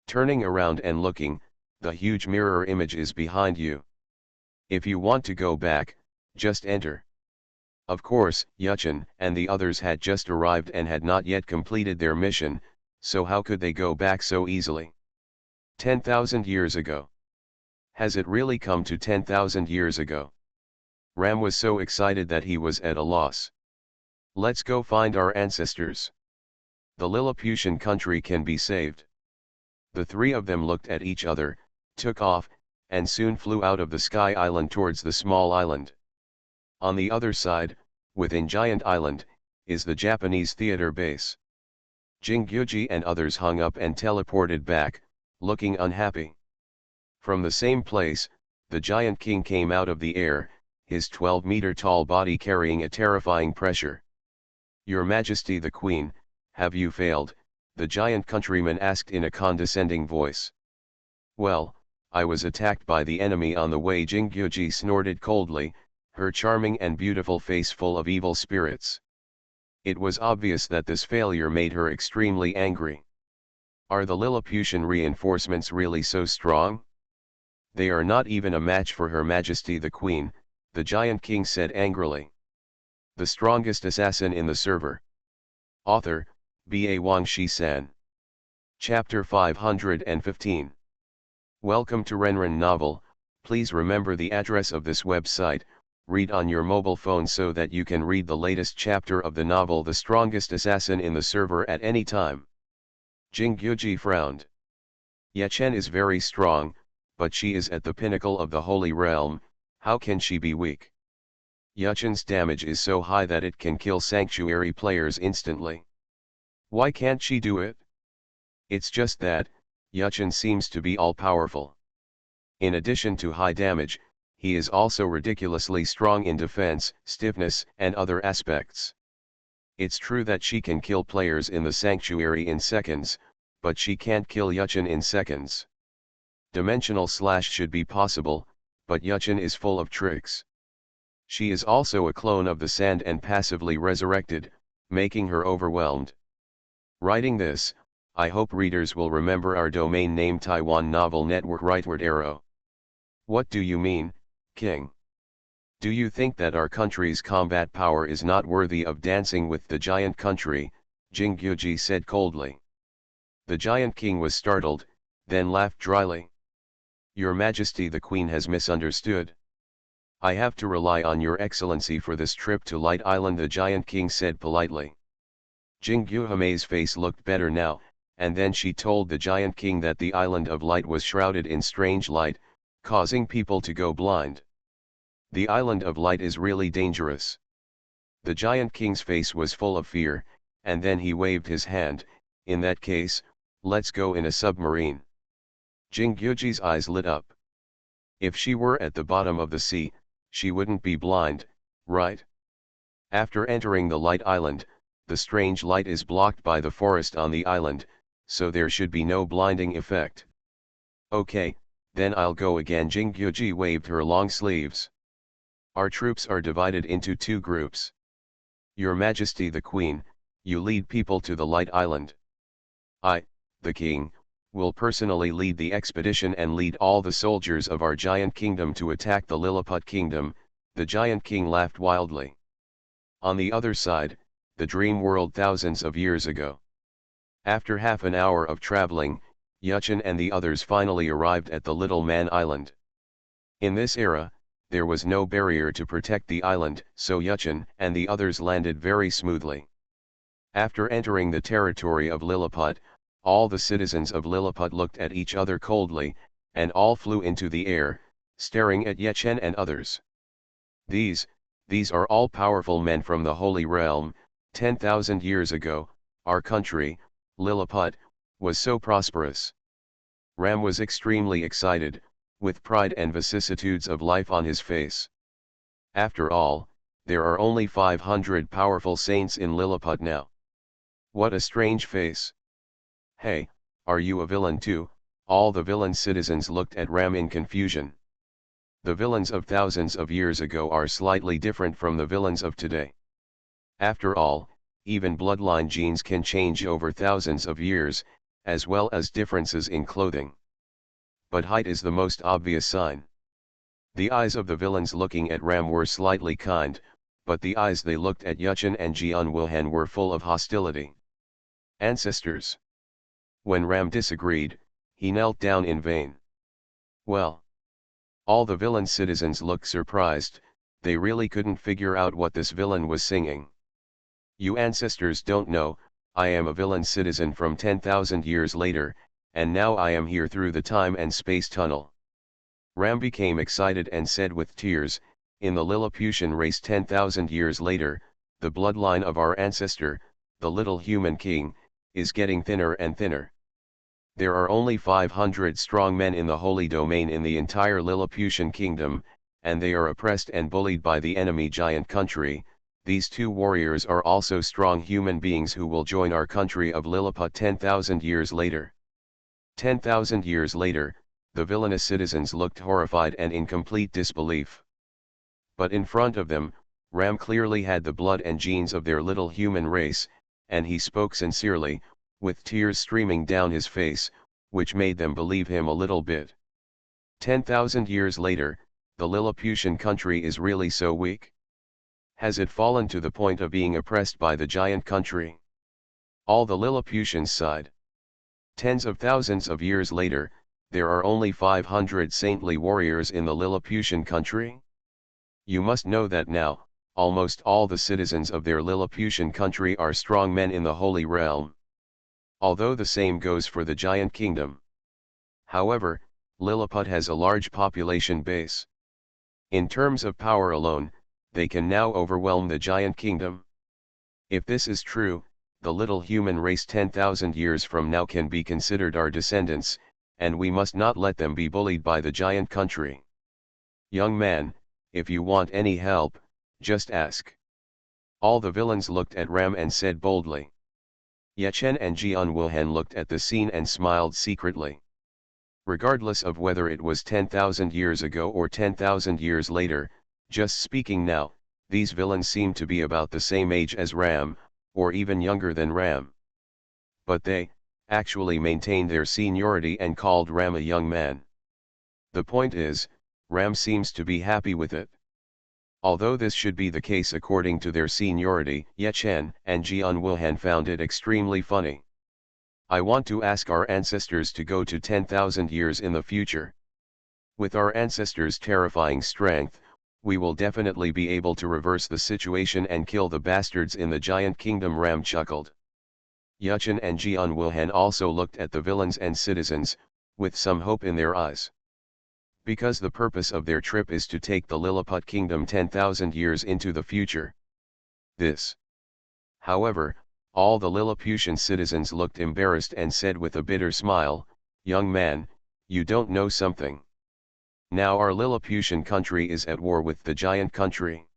Turning around and looking, the huge mirror image is behind you. If you want to go back, just enter. Of course, Yuchen and the others had just arrived and had not yet completed their mission, so how could they go back so easily? 10,000 years ago. Has it really come to 10,000 years ago? Ram was so excited that he was at a loss. Let's go find our ancestors. The Lilliputian country can be saved. The three of them looked at each other, took off, and soon flew out of the Sky Island towards the small island. On the other side, within Giant Island, is the Japanese theater base. Jinggyuji and others hung up and teleported back, looking unhappy. From the same place, the Giant King came out of the air, his 12-meter-tall body carrying a terrifying pressure. Your Majesty the Queen, have you failed? The giant countryman asked in a condescending voice. Well, I was attacked by the enemy on the way, Jinggyuji snorted coldly, her charming and beautiful face full of evil spirits. It was obvious that this failure made her extremely angry. Are the Lilliputian reinforcements really so strong? They are not even a match for Her Majesty the Queen, the Giant King said angrily. The strongest assassin in the server. Author, B.A. Wang Shi-san. Chapter 515. Welcome to Renren Novel. Please remember the address of this website. Read on your mobile phone so that you can read the latest chapter of the novel The Strongest Assassin in the Server at any time. Jinggyuji frowned. Yuchen is very strong, but she is at the pinnacle of the Holy Realm. How can she be weak? Yuchen's damage is so high that it can kill Sanctuary players instantly. Why can't she do it? It's just that, Yuchen seems to be all-powerful. In addition to high damage, he is also ridiculously strong in defense, stiffness, and other aspects. It's true that she can kill players in the Sanctuary in seconds, but she can't kill Yuchen in seconds. Dimensional slash should be possible, but Yuchen is full of tricks. She is also a clone of the Sand and passively resurrected, making her overwhelmed. Writing this, I hope readers will remember our domain name Taiwan Novel Network Rightward Arrow. What do you mean, King? Do you think that our country's combat power is not worthy of dancing with the giant country? Jinggyuji said coldly. The Giant King was startled, then laughed dryly. Your Majesty the Queen has misunderstood. I have to rely on your excellency for this trip to Light Island, the Giant King said politely. Jinggyuhame's face looked better now, and then she told the Giant King that the Island of Light was shrouded in strange light, causing people to go blind. The Island of Light is really dangerous. The Giant King's face was full of fear, and then he waved his hand. In that case, let's go in a submarine. Jinggyuji's eyes lit up. If she were at the bottom of the sea, she wouldn't be blind, right? After entering the Light Island, the strange light is blocked by the forest on the island, so there should be no blinding effect. Okay, then I'll go again. Jinggyuji waved her long sleeves. Our troops are divided into two groups. Your Majesty the Queen, you lead people to the Light Island. I, the King, will personally lead the expedition and lead all the soldiers of our giant kingdom to attack the Lilliput Kingdom. The Giant King laughed wildly. On the other side, the dream world thousands of years ago. After half an hour of traveling, Yuchen and the others finally arrived at the Little Man Island. In this era, there was no barrier to protect the island, so Yuchen and the others landed very smoothly. After entering the territory of Lilliput, all the citizens of Lilliput looked at each other coldly, and all flew into the air, staring at Yechen and others. These are all powerful men from the Holy Realm. 10,000 years ago, our country, Lilliput, was so prosperous. Ram was extremely excited, with pride and vicissitudes of life on his face. After all, there are only 500 powerful saints in Lilliput now. What a strange face. Hey, are you a villain too? All the villain citizens looked at Ram in confusion. The villains of thousands of years ago are slightly different from the villains of today. After all, even bloodline genes can change over thousands of years, as well as differences in clothing. But height is the most obvious sign. The eyes of the villains looking at Ram were slightly kind, but the eyes they looked at Yuchen and Jian Wilhan were full of hostility. Ancestors. When Ram disagreed, he knelt down in vain. Well. All the villain citizens looked surprised, they really couldn't figure out what this villain was singing. You ancestors don't know, I am a villain citizen from 10,000 years later, and now I am here through the time and space tunnel. Ram became excited and said with tears, in the Lilliputian race 10,000 years later, the bloodline of our ancestor, the little human king, is getting thinner and thinner. There are only 500 strong men in the holy domain in the entire Lilliputian kingdom, and they are oppressed and bullied by the enemy giant country. These two warriors are also strong human beings who will join our country of Lilliput 10,000 years later. 10,000 years later, the villainous citizens looked horrified and in complete disbelief. But in front of them, Ram clearly had the blood and genes of their little human race, and he spoke sincerely, with tears streaming down his face, which made them believe him a little bit. 10,000 years later, the Lilliputian country is really so weak? Has it fallen to the point of being oppressed by the giant country? All the Lilliputians sighed. Tens of thousands of years later, there are only 500 saintly warriors in the Lilliputian country? You must know that now, almost all the citizens of their Lilliputian country are strong men in the Holy Realm. Although the same goes for the giant kingdom. However, Lilliput has a large population base. In terms of power alone, they can now overwhelm the giant kingdom. If this is true, the little human race 10,000 years from now can be considered our descendants, and we must not let them be bullied by the giant country. Young man, if you want any help, just ask. All the villains looked at Ram and said boldly. Yechen and Jian Wilhan looked at the scene and smiled secretly. Regardless of whether it was 10,000 years ago or 10,000 years later, just speaking now, these villains seem to be about the same age as Ram, or even younger than Ram. But they, actually maintained their seniority and called Ram a young man. The point is, Ram seems to be happy with it. Although this should be the case according to their seniority, Yechen and Jian Wilhan found it extremely funny. I want to ask our ancestors to go to 10,000 years in the future. With our ancestors' terrifying strength, we will definitely be able to reverse the situation and kill the bastards in the giant kingdom. Ram chuckled. Yechen and Jian Wilhan also looked at the villains and citizens, with some hope in their eyes. Because the purpose of their trip is to take the Lilliput kingdom 10,000 years into the future. However, all the Lilliputian citizens looked embarrassed and said with a bitter smile, young man, you don't know something. Now our Lilliputian country is at war with the giant country.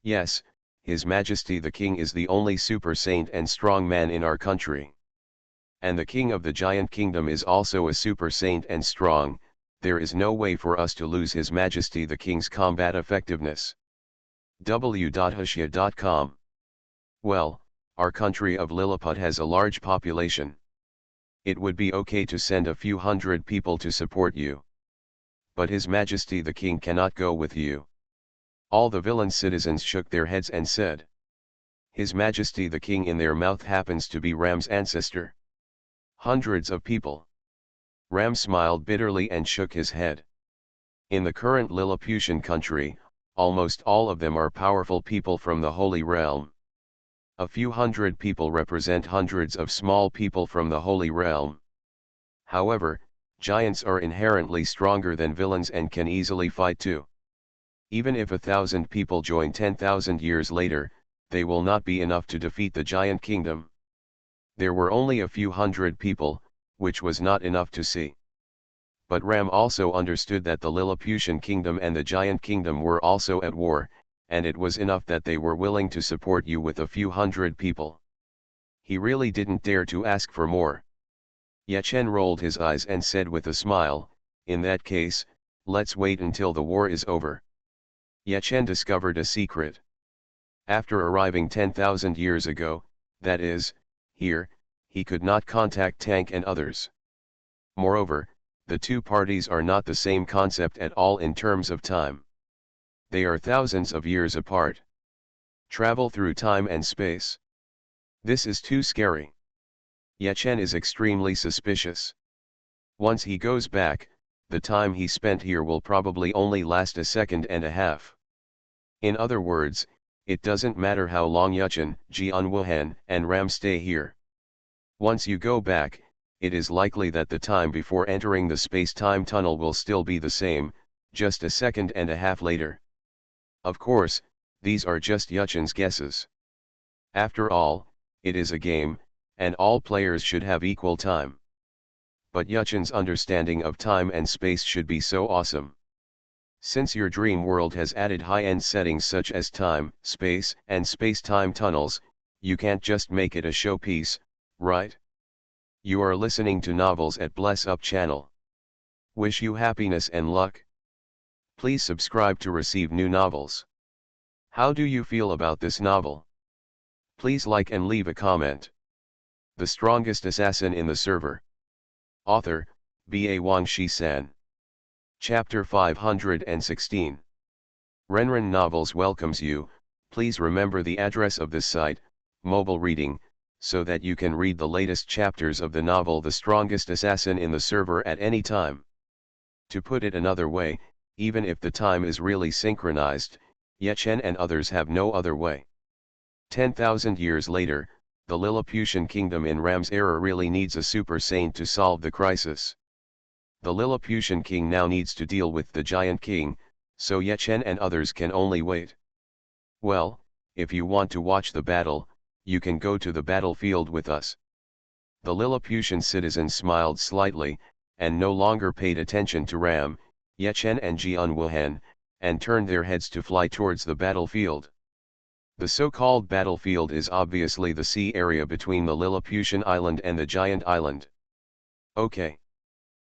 Yes, His Majesty the King is the only super saint and strong man in our country. And the king of the giant kingdom is also a super saint and strong. There is no way for us to lose His Majesty the King's combat effectiveness. w.hushya.com. Well, our country of Lilliput has a large population. It would be okay to send a few hundred people to support you. But His Majesty the King cannot go with you. All the villain citizens shook their heads and said. His Majesty the King in their mouth happens to be Ram's ancestor. Hundreds of people. Ram smiled bitterly and shook his head. In the current Lilliputian country, almost all of them are powerful people from the Holy Realm. A few hundred people represent hundreds of small people from the Holy Realm. However, giants are inherently stronger than villains and can easily fight too. Even if 1,000 people join 10,000 years later, they will not be enough to defeat the giant kingdom. There were only a few hundred people, which was not enough to see. But Ram also understood that the Lilliputian kingdom and the giant kingdom were also at war, and it was enough that they were willing to support you with a few hundred people. He really didn't dare to ask for more. Yachen rolled his eyes and said with a smile, "In that case, let's wait until the war is over." Yachen discovered a secret. After arriving 10,000 years ago, that is, here, he could not contact Tank and others. Moreover, the two parties are not the same concept at all in terms of time. They are thousands of years apart. Travel through time and space. This is too scary. Yachen is extremely suspicious. Once he goes back, the time he spent here will probably only last a second and a half. In other words, it doesn't matter how long Yachen, Jianwuhan, and Ram stay here. Once you go back, it is likely that the time before entering the space-time tunnel will still be the same, just a second and a half later. Of course, these are just Yachen's guesses. After all, it is a game, and all players should have equal time. But Yachen's understanding of time and space should be so awesome. Since your dream world has added high-end settings such as time, space, and space-time tunnels, you can't just make it a showpiece, right? You are listening to Novels at Bless Up channel. Wish you happiness and luck. Please subscribe to receive new novels. How do you feel about this novel? Please like and leave a comment. The Strongest Assassin in the Server. Author, B.A. Wang Shi-san. Chapter 516. Renren Novels welcomes you. Please remember the address of this site, mobile reading, so that you can read the latest chapters of the novel The Strongest Assassin in the Server at any time. To put it another way, even if the time is really synchronized, Yachen and others have no other way. 10,000 years later, the Lilliputian kingdom in Ram's era really needs a super saint to solve the crisis. The Lilliputian king now needs to deal with the giant king, so Yachen and others can only wait. Well, if you want to watch the battle, you can go to the battlefield with us. The Lilliputian citizens smiled slightly, and no longer paid attention to Ram, Yachen and Jianwuhan, and turned their heads to fly towards the battlefield. The so-called battlefield is obviously the sea area between the Lilliputian island and the giant island. Okay.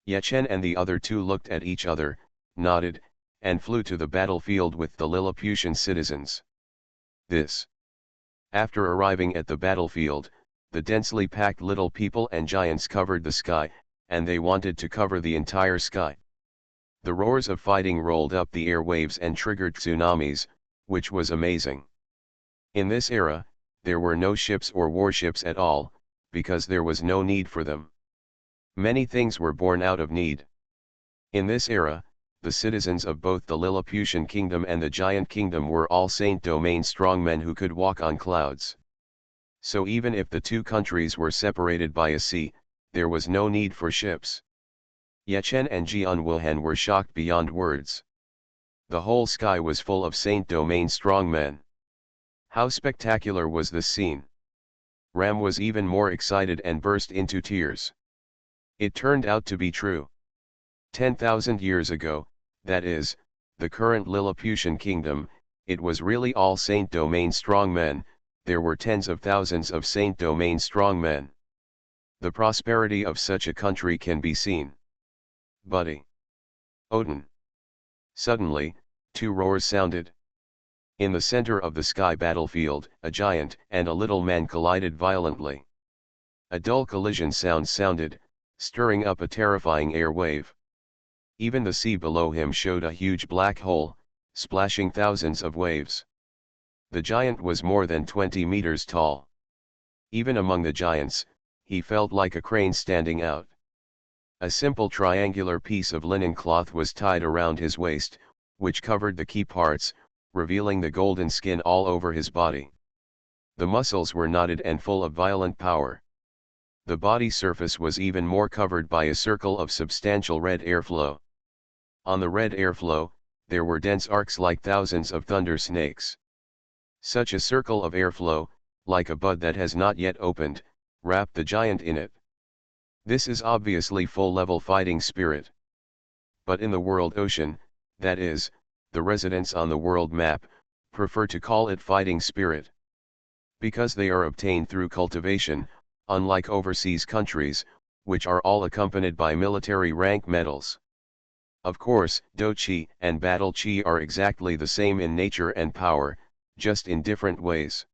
Yachen and the other two looked at each other, nodded, and flew to the battlefield with the Lilliputian citizens. After arriving at the battlefield, the densely packed little people and giants covered the sky, and they wanted to cover the entire sky. The roars of fighting rolled up the airwaves and triggered tsunamis, which was amazing. In this era, there were no ships or warships at all, because there was no need for them. Many things were born out of need. In this era, the citizens of both the Lilliputian kingdom and the giant kingdom were all Saint Domain strongmen who could walk on clouds. So even if the two countries were separated by a sea, there was no need for ships. Yachen and Jianwuhan were shocked beyond words. The whole sky was full of Saint Domain strongmen. How spectacular was this scene! Ram was even more excited and burst into tears. It turned out to be true. 10,000 years ago, that is, the current Lilliputian kingdom, it was really all Saint Domain strongmen. There were tens of thousands of Saint Domain strongmen. The prosperity of such a country can be seen. Buddy. Odin. Suddenly, two roars sounded. In the center of the sky battlefield, a giant and a little man collided violently. A dull collision sound sounded, stirring up a terrifying air wave. Even the sea below him showed a huge black hole, splashing thousands of waves. The giant was more than 20 meters tall. Even among the giants, he felt like a crane standing out. A simple triangular piece of linen cloth was tied around his waist, which covered the key parts, revealing the golden skin all over his body. The muscles were knotted and full of violent power. The body surface was even more covered by a circle of substantial red airflow. On the red airflow, there were dense arcs like thousands of thunder snakes. Such a circle of airflow, like a bud that has not yet opened, wrapped the giant in it. This is obviously full-level fighting spirit. But in the world ocean, that is, the residents on the world map, prefer to call it fighting spirit. Because they are obtained through cultivation, unlike overseas countries, which are all accompanied by military rank medals. Of course, Do-Chi and Battle Chi are exactly the same in nature and power, just in different ways.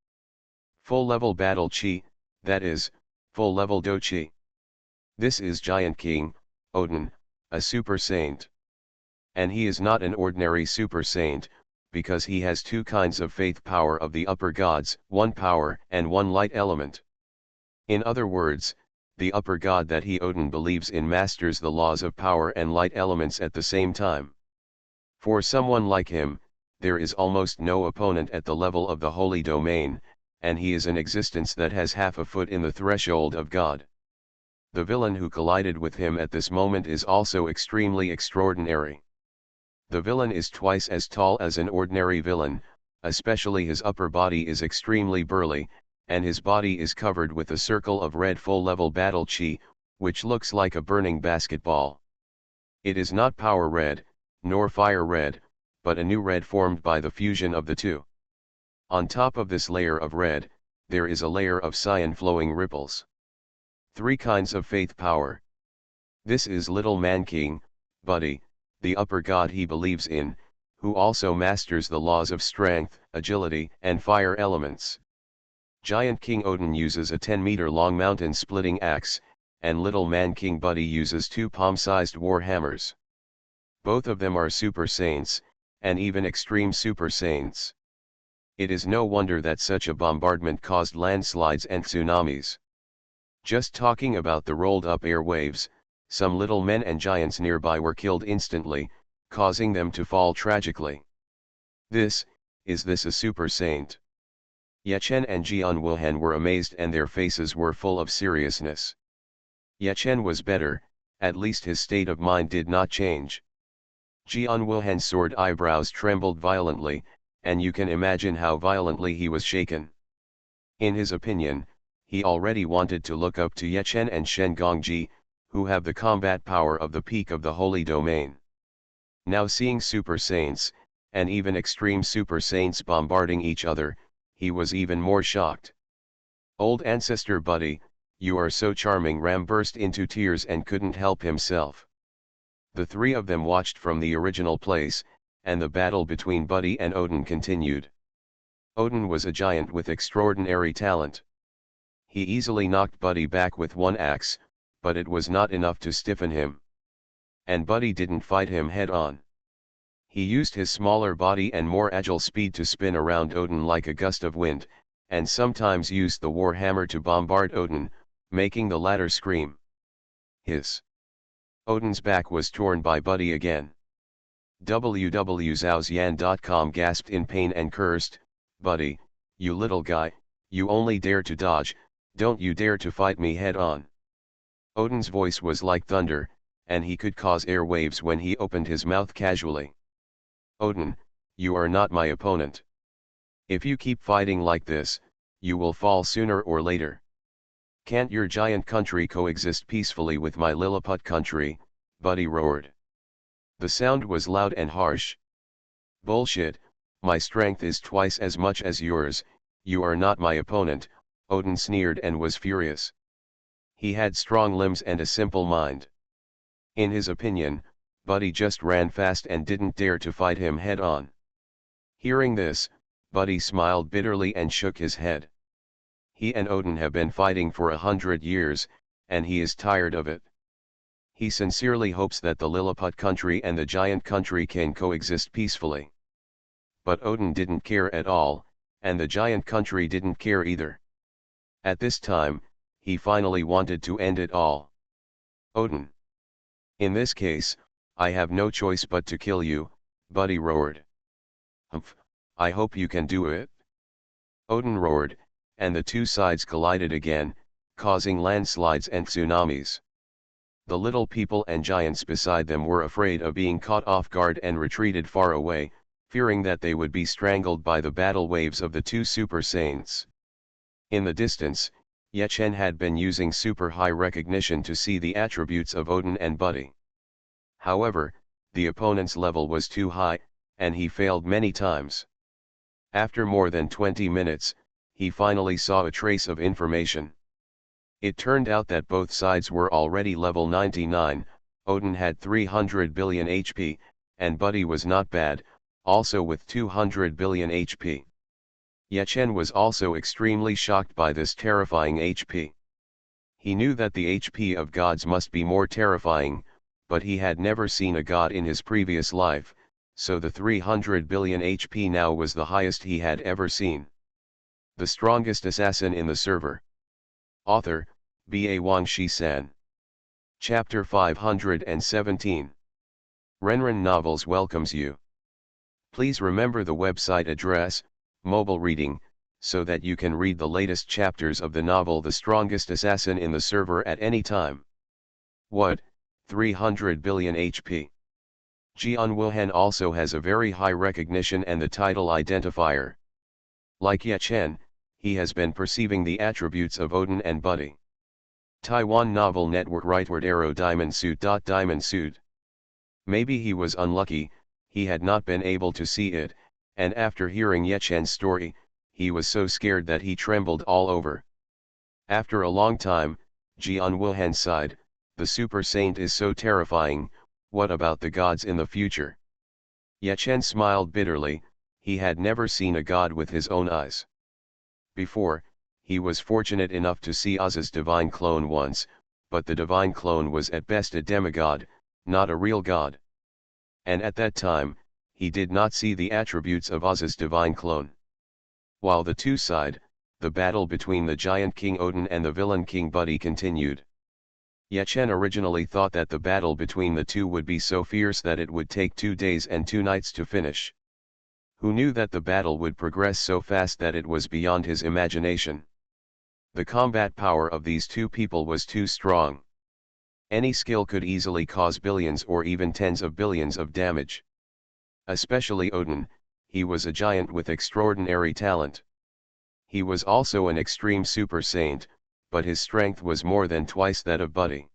Full-level Battle Chi, that is, full-level Do-Chi. This is Giant King, Odin, a super saint. And he is not an ordinary super saint, because he has two kinds of faith power of the upper gods, one power and one light element. In other words, the upper god that he Odin believes in masters the laws of power and light elements at the same time. For someone like him, there is almost no opponent at the level of the holy domain, and he is an existence that has half a foot in the threshold of God. The villain who collided with him at this moment is also extremely extraordinary. The villain is twice as tall as an ordinary villain, especially his upper body is extremely burly, and his body is covered with a circle of red full-level battle chi, which looks like a burning basketball. It is not power red, nor fire red, but a new red formed by the fusion of the two. On top of this layer of red, there is a layer of cyan flowing ripples. Three kinds of faith power. This is Little Man King, Buddy, the upper god he believes in, who also masters the laws of strength, agility, and fire elements. Giant King Odin uses a 10-meter-long mountain-splitting axe, and Little Man King Buddy uses two palm-sized war hammers. Both of them are super saints, and even extreme super saints. It is no wonder that such a bombardment caused landslides and tsunamis. Just talking about the rolled-up air waves, some little men and giants nearby were killed instantly, causing them to fall tragically. Is this a super saint? Yechen and Jian Wuhan were amazed and their faces were full of seriousness. Yechen was better, at least his state of mind did not change. Jian Wuhan's sword eyebrows trembled violently, and you can imagine how violently he was shaken. In his opinion, he already wanted to look up to Yechen and Shen Gongji, who have the combat power of the peak of the holy domain. Now seeing super saints, and even extreme super saints bombarding each other, he was even more shocked. Old ancestor Buddy, you are so charming. Ram burst into tears and couldn't help himself. The three of them watched from the original place, and the battle between Buddy and Odin continued. Odin was a giant with extraordinary talent. He easily knocked Buddy back with one axe, but it was not enough to stiffen him. And Buddy didn't fight him head-on. He used his smaller body and more agile speed to spin around Odin like a gust of wind, and sometimes used the war hammer to bombard Odin, making the latter scream. Odin's back was torn by Buddy again. www.zhaozian.com gasped in pain and cursed, "Buddy, you little guy, you only dare to dodge, don't you dare to fight me head-on." Odin's voice was like thunder, and he could cause air waves when he opened his mouth casually. "Odin, you are not my opponent. If you keep fighting like this, you will fall sooner or later. Can't your giant country coexist peacefully with my Lilliput country?" Buddy roared. The sound was loud and harsh. "Bullshit, my strength is twice as much as yours, you are not my opponent," Odin sneered and was furious. He had strong limbs and a simple mind. In his opinion, Buddy just ran fast and didn't dare to fight him head-on. Hearing this, Buddy smiled bitterly and shook his head. He and Odin have been fighting for 100 years, and he is tired of it. He sincerely hopes that the Lilliput country and the giant country can coexist peacefully. But Odin didn't care at all, and the giant country didn't care either. At this time, he finally wanted to end it all. "Odin. In this case, I have no choice but to kill you," Buddy roared. "Humph, I hope you can do it." Odin roared, and the two sides collided again, causing landslides and tsunamis. The little people and giants beside them were afraid of being caught off guard and retreated far away, fearing that they would be strangled by the battle waves of the two super saints. In the distance, Yechen had been using super high recognition to see the attributes of Odin and Buddy. However, the opponent's level was too high, and he failed many times. After more than 20 minutes, he finally saw a trace of information. It turned out that both sides were already level 99, Odin had 300 billion HP, and Buddy was not bad, also with 200 billion HP. Yechen was also extremely shocked by this terrifying HP. He knew that the HP of gods must be more terrifying, but he had never seen a god in his previous life, so the 300 billion HP now was the highest he had ever seen. The strongest assassin in the server. Author, B.A. Wang Shi-san. Chapter 517. Renren Novels welcomes you. Please remember the website address, mobile reading, so that you can read the latest chapters of the novel The Strongest Assassin in the Server at any time. What, 300 billion HP? Jian Wuhan also has a very high recognition and the title identifier. Like Yechen, he has been perceiving the attributes of Odin and Buddy. Taiwan Novel Network Rightward Arrow Diamond Suit. Maybe he was unlucky, he had not been able to see it, and after hearing Yechen's story, he was so scared that he trembled all over. After a long time, Jian Wuhan sighed, the Super Saint is so terrifying, what about the gods in the future? Yechen smiled bitterly, he had never seen a god with his own eyes. Before, he was fortunate enough to see Oz's divine clone once, but the divine clone was at best a demigod, not a real god. And at that time, he did not see the attributes of Oz's divine clone. While the two side, the battle between the giant King Odin and the villain King Buddy continued. Yechen originally thought that the battle between the two would be so fierce that it would take 2 days and 2 nights to finish. Who knew that the battle would progress so fast that it was beyond his imagination? The combat power of these two people was too strong. Any skill could easily cause billions or even tens of billions of damage. Especially Odin, he was a giant with extraordinary talent. He was also an extreme super saint, but his strength was more than twice that of Buddy.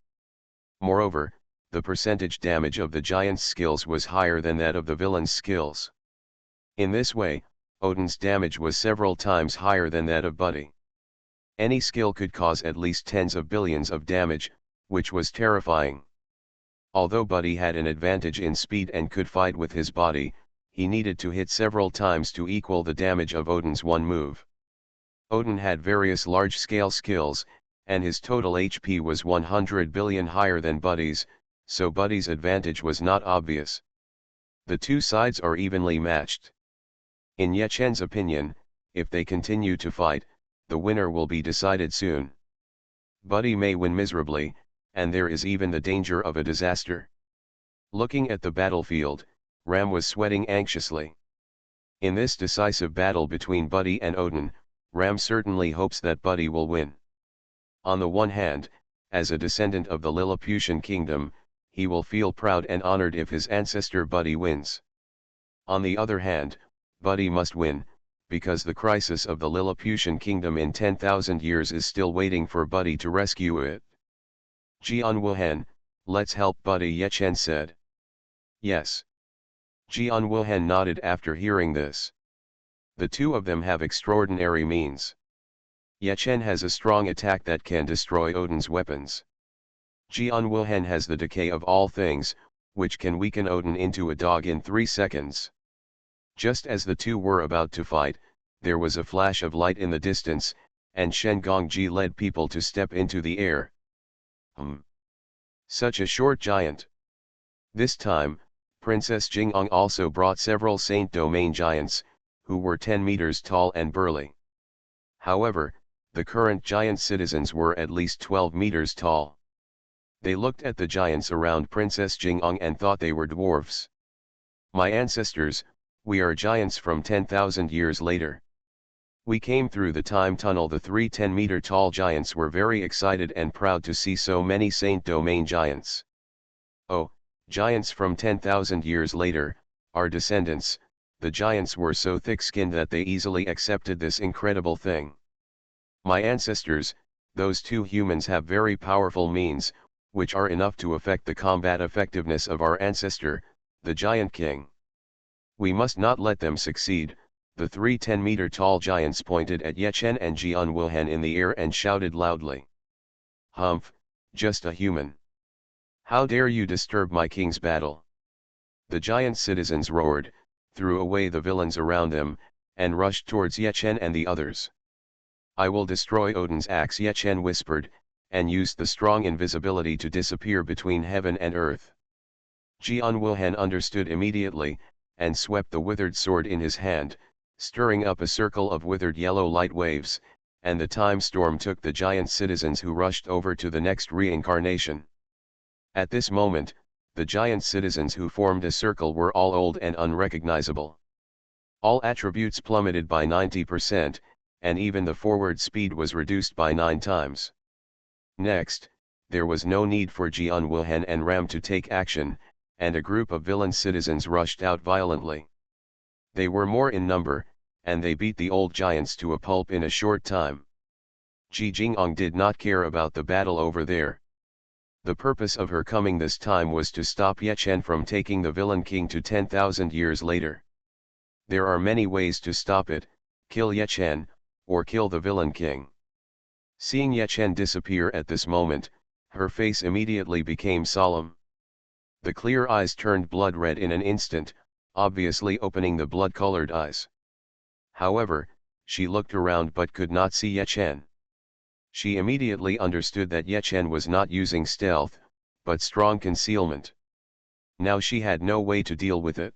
Moreover, the percentage damage of the giant's skills was higher than that of the villain's skills. In this way, Odin's damage was several times higher than that of Buddy. Any skill could cause at least tens of billions of damage, which was terrifying. Although Buddy had an advantage in speed and could fight with his body, he needed to hit several times to equal the damage of Odin's one move. Odin had various large-scale skills, and his total HP was 100 billion higher than Buddy's, so Buddy's advantage was not obvious. The two sides are evenly matched. In Yechen's opinion, if they continue to fight, the winner will be decided soon. Buddy may win miserably, and there is even the danger of a disaster. Looking at the battlefield, Ram was sweating anxiously. In this decisive battle between Buddy and Odin, Ram certainly hopes that Buddy will win. On the one hand, as a descendant of the Lilliputian kingdom, he will feel proud and honored if his ancestor Buddy wins. On the other hand, Buddy must win, because the crisis of the Lilliputian kingdom in 10,000 years is still waiting for Buddy to rescue it. Jian Wuhan, let's help Buddy, Yechen said. Yes. Jian Wuhan nodded after hearing this. The two of them have extraordinary means. Yechen has a strong attack that can destroy Odin's weapons. Jian Wuhan has the decay of all things, which can weaken Odin into a dog in 3 seconds. Just as the two were about to fight, there was a flash of light in the distance, and Shen Gongji led people to step into the air. Such a short giant. This time, Princess Jingong also brought several Saint Domain giants, who were 10 meters tall and burly. However, the current giant citizens were at least 12 meters tall. They looked at the giants around Princess Jingong and thought they were dwarfs. My ancestors, we are giants from 10,000 years later. We came through the time tunnel. The 3 10-meter tall giants were very excited and proud to see so many Saint Domain giants. Oh, giants from 10,000 years later, our descendants. The giants were so thick-skinned that they easily accepted this incredible thing. My ancestors, those 2 humans have very powerful means, which are enough to affect the combat effectiveness of our ancestor, the Giant King. We must not let them succeed. The 3 10-meter tall giants pointed at Yechen and Jian Wuhan in the air and shouted loudly. Humph, just a human. How dare you disturb my king's battle? The giant citizens roared, threw away the villains around them, and rushed towards Yechen and the others. I will destroy Odin's axe, Yechen whispered, and used the strong invisibility to disappear between heaven and earth. Jian Wuhan understood immediately, and swept the withered sword in his hand, stirring up a circle of withered yellow light waves, and the time storm took the giant citizens who rushed over to the next reincarnation. At this moment, the giant citizens who formed a circle were all old and unrecognizable. All attributes plummeted by 90%, and even the forward speed was reduced by 9 times. Next, there was no need for Jian Wuhan and Ram to take action, and a group of villain citizens rushed out violently. They were more in number, and they beat the old giants to a pulp in a short time. Ji Jingong did not care about the battle over there. The purpose of her coming this time was to stop Yechen from taking the villain king to 10,000 years later. There are many ways to stop it: kill Yechen, or kill the villain king. Seeing Yechen disappear at this moment, her face immediately became solemn. The clear eyes turned blood red in an instant, obviously opening the blood-colored eyes. However, she looked around but could not see Yechen. She immediately understood that Yechen was not using stealth, but strong concealment. Now she had no way to deal with it.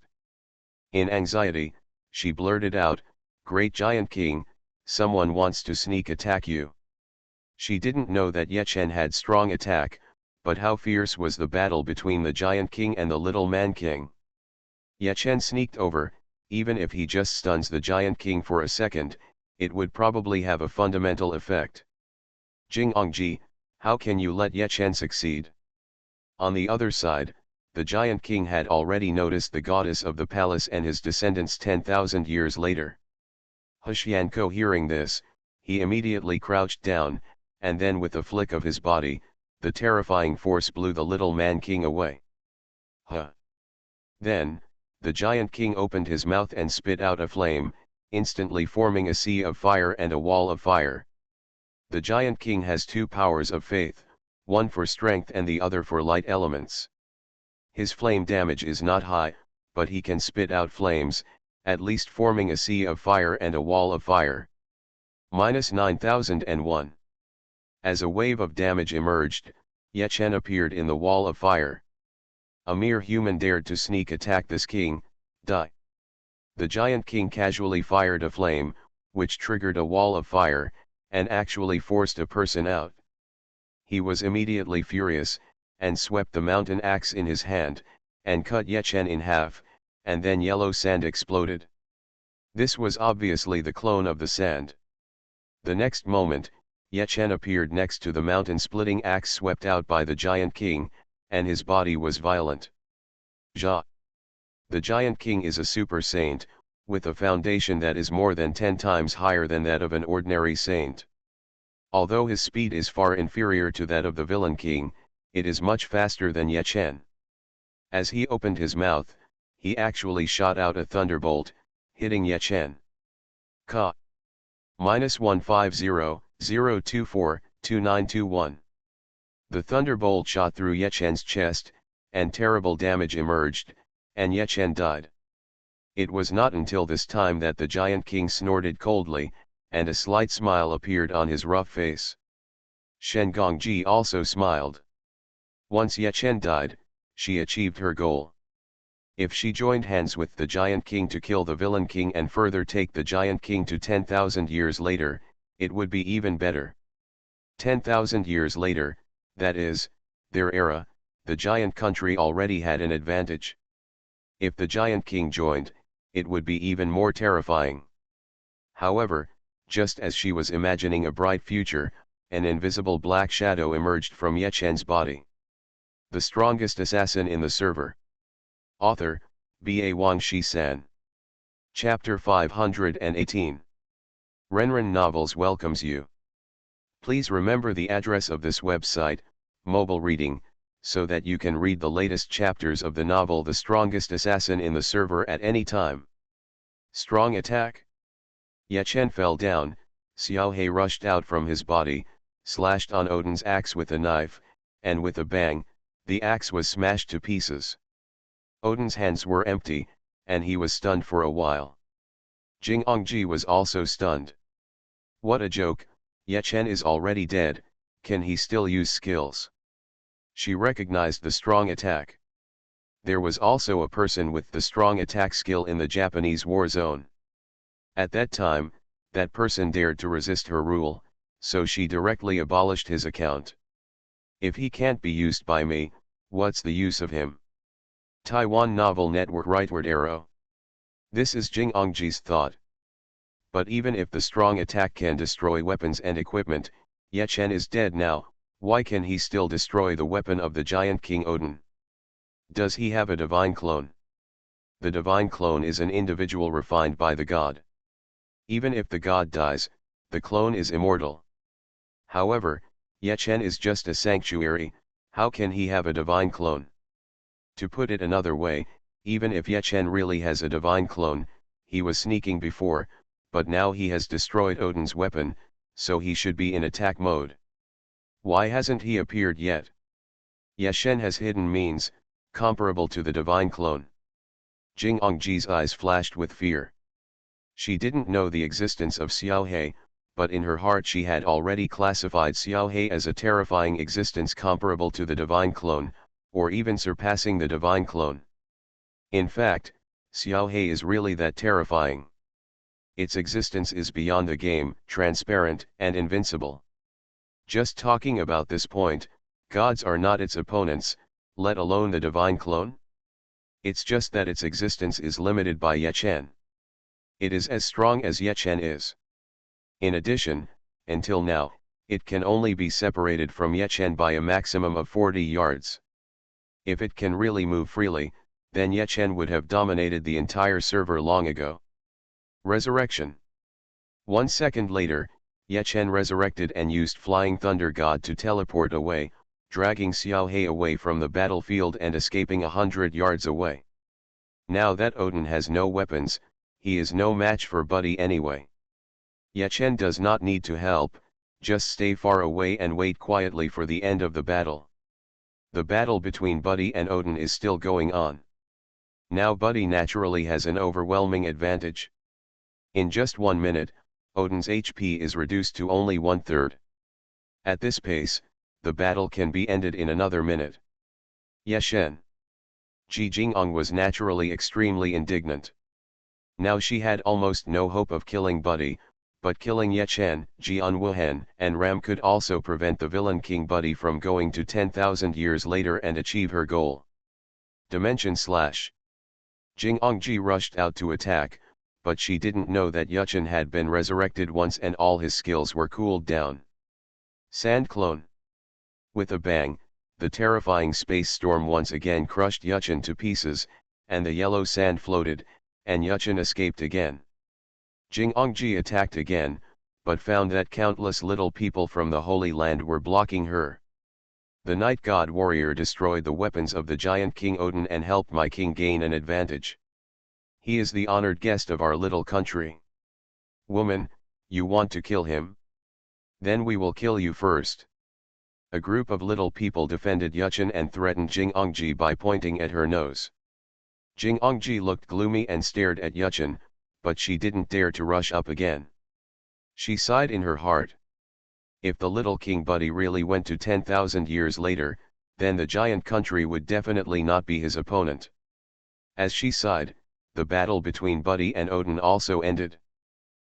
In anxiety, she blurted out, "Great Giant King, someone wants to sneak attack you." She didn't know that Yechen had strong attack, but how fierce was the battle between the Giant King and the Little Man King. Yechen sneaked over. Even if he just stuns the Giant King for a second, it would probably have a fundamental effect. Jingongji, how can you let Yechen succeed? On the other side, the Giant King had already noticed the goddess of the palace and his descendants 10,000 years later. Hushianko, hearing this, he immediately crouched down, and then with a flick of his body, the terrifying force blew the Little Man King away. Then, the Giant King opened his mouth and spit out a flame, instantly forming a sea of fire and a wall of fire. The Giant King has 2 powers of faith, one for strength and the other for light elements. His flame damage is not high, but he can spit out flames, at least forming a sea of fire and a wall of fire. -9001. As a wave of damage emerged, Yechen appeared in the wall of fire. A mere human dared to sneak attack this king, die. The Giant King casually fired a flame, which triggered a wall of fire, and actually forced a person out. He was immediately furious, and swept the mountain axe in his hand, and cut Yechen in half, and then yellow sand exploded. This was obviously the clone of the sand. The next moment, Yechen appeared next to the mountain-splitting axe swept out by the Giant King, and his body was violent. Ja. The Giant King is a super saint, with a foundation that is more than 10 times higher than that of an ordinary saint. Although his speed is far inferior to that of the villain king, it is much faster than Yechen. As he opened his mouth, he actually shot out a thunderbolt, hitting Yechen. Ka. -150-024-2921. The thunderbolt shot through Yechen's chest, and terrible damage emerged, and Yechen died. It was not until this time that the Giant King snorted coldly, and a slight smile appeared on his rough face. Shen Gongji also smiled. Once Yechen died, she achieved her goal. If she joined hands with the Giant King to kill the villain king and further take the Giant King to 10,000 years later, it would be even better. 10,000 years later, that is, their era, the giant country already had an advantage. If the Giant King joined, it would be even more terrifying. However, Just as she was imagining a bright future, an invisible black shadow emerged from Ye Chen's body. The strongest assassin in the server. Author, B.A. Wang Shi-san. Chapter 518. Renren Novels welcomes you. Please remember the address of this website, mobile reading, so that you can read the latest chapters of the novel The Strongest Assassin in the server at any time. Strong attack. Ye Chen fell down, Xiao He rushed out from his body, slashed on Odin's axe with a knife, and with a bang, the axe was smashed to pieces. Odin's hands were empty, and he was stunned for a while. Jing Ongji was also stunned. What a joke, Ye Chen is already dead, can he still use skills? She recognized the strong attack. There was also a person with the strong attack skill in the Japanese war zone. At that time, that person dared to resist her rule, so she directly abolished his account. If he can't be used by me, what's the use of him? Taiwan Novel Network Rightward Arrow. This is Jing Ongji's thought. But even if the strong attack can destroy weapons and equipment, Ye Chen is dead now, why can he still destroy the weapon of the giant King Odin? Does he have a divine clone? The divine clone is an individual refined by the god. Even if the god dies, the clone is immortal. However, Ye Chen is just a sanctuary, how can he have a divine clone? To put it another way, even if Ye Chen really has a divine clone, he was sneaking before, but now he has destroyed Odin's weapon, so he should be in attack mode. Why hasn't he appeared yet? Ye Chen has hidden means, comparable to the divine clone. Jing Ongji's eyes flashed with fear. She didn't know the existence of Xiao He, but in her heart she had already classified Xiao He as a terrifying existence comparable to the divine clone, or even surpassing the divine clone. In fact, Xiao He is really that terrifying. Its existence is beyond the game, transparent and invincible. Just talking about this point, gods are not its opponents, let alone the divine clone. It's just that its existence is limited by Ye Chen. It is as strong as Ye Chen is. In addition, until now, it can only be separated from Ye Chen by a maximum of 40 yards. If it can really move freely, then Ye Chen would have dominated the entire server long ago. Resurrection. 1 second later, Ye Chen resurrected and used Flying Thunder God to teleport away, dragging Xiao He away from the battlefield and escaping 100 yards away. Now that Odin has no weapons, he is no match for Buddy anyway. Ye Chen does not need to help, just stay far away and wait quietly for the end of the battle. The battle between Buddy and Odin is still going on. Now Buddy naturally has an overwhelming advantage. In just 1 minute, Odin's HP is reduced to only 1/3. At this pace, the battle can be ended in another minute. Ye Chen. Ji Jingong was naturally extremely indignant. Now she had almost no hope of killing Buddy, but killing Ye Chen, Jian Wuhan and Ram could also prevent the villain King Buddy from going to 10,000 years later and achieve her goal. Dimension slash. Jing Ongji rushed out to attack, but she didn't know that Ye Chen had been resurrected once and all his skills were cooled down. Sand clone. With a bang, the terrifying space storm once again crushed Ye Chen to pieces, and the yellow sand floated, and Ye Chen escaped again. Jing Ongji attacked again, but found that countless little people from the Holy Land were blocking her. The Night God Warrior destroyed the weapons of the giant King Odin and helped my king gain an advantage. He is the honored guest of our little country. Woman, you want to kill him? Then we will kill you first. A group of little people defended Ye Chen and threatened Jing Ongji by pointing at her nose. Jing Ongji looked gloomy and stared at Ye Chen, but she didn't dare to rush up again. She sighed in her heart. If the little King Buddy really went to 10,000 years later, then the giant country would definitely not be his opponent. As she sighed, the battle between Buddy and Odin also ended.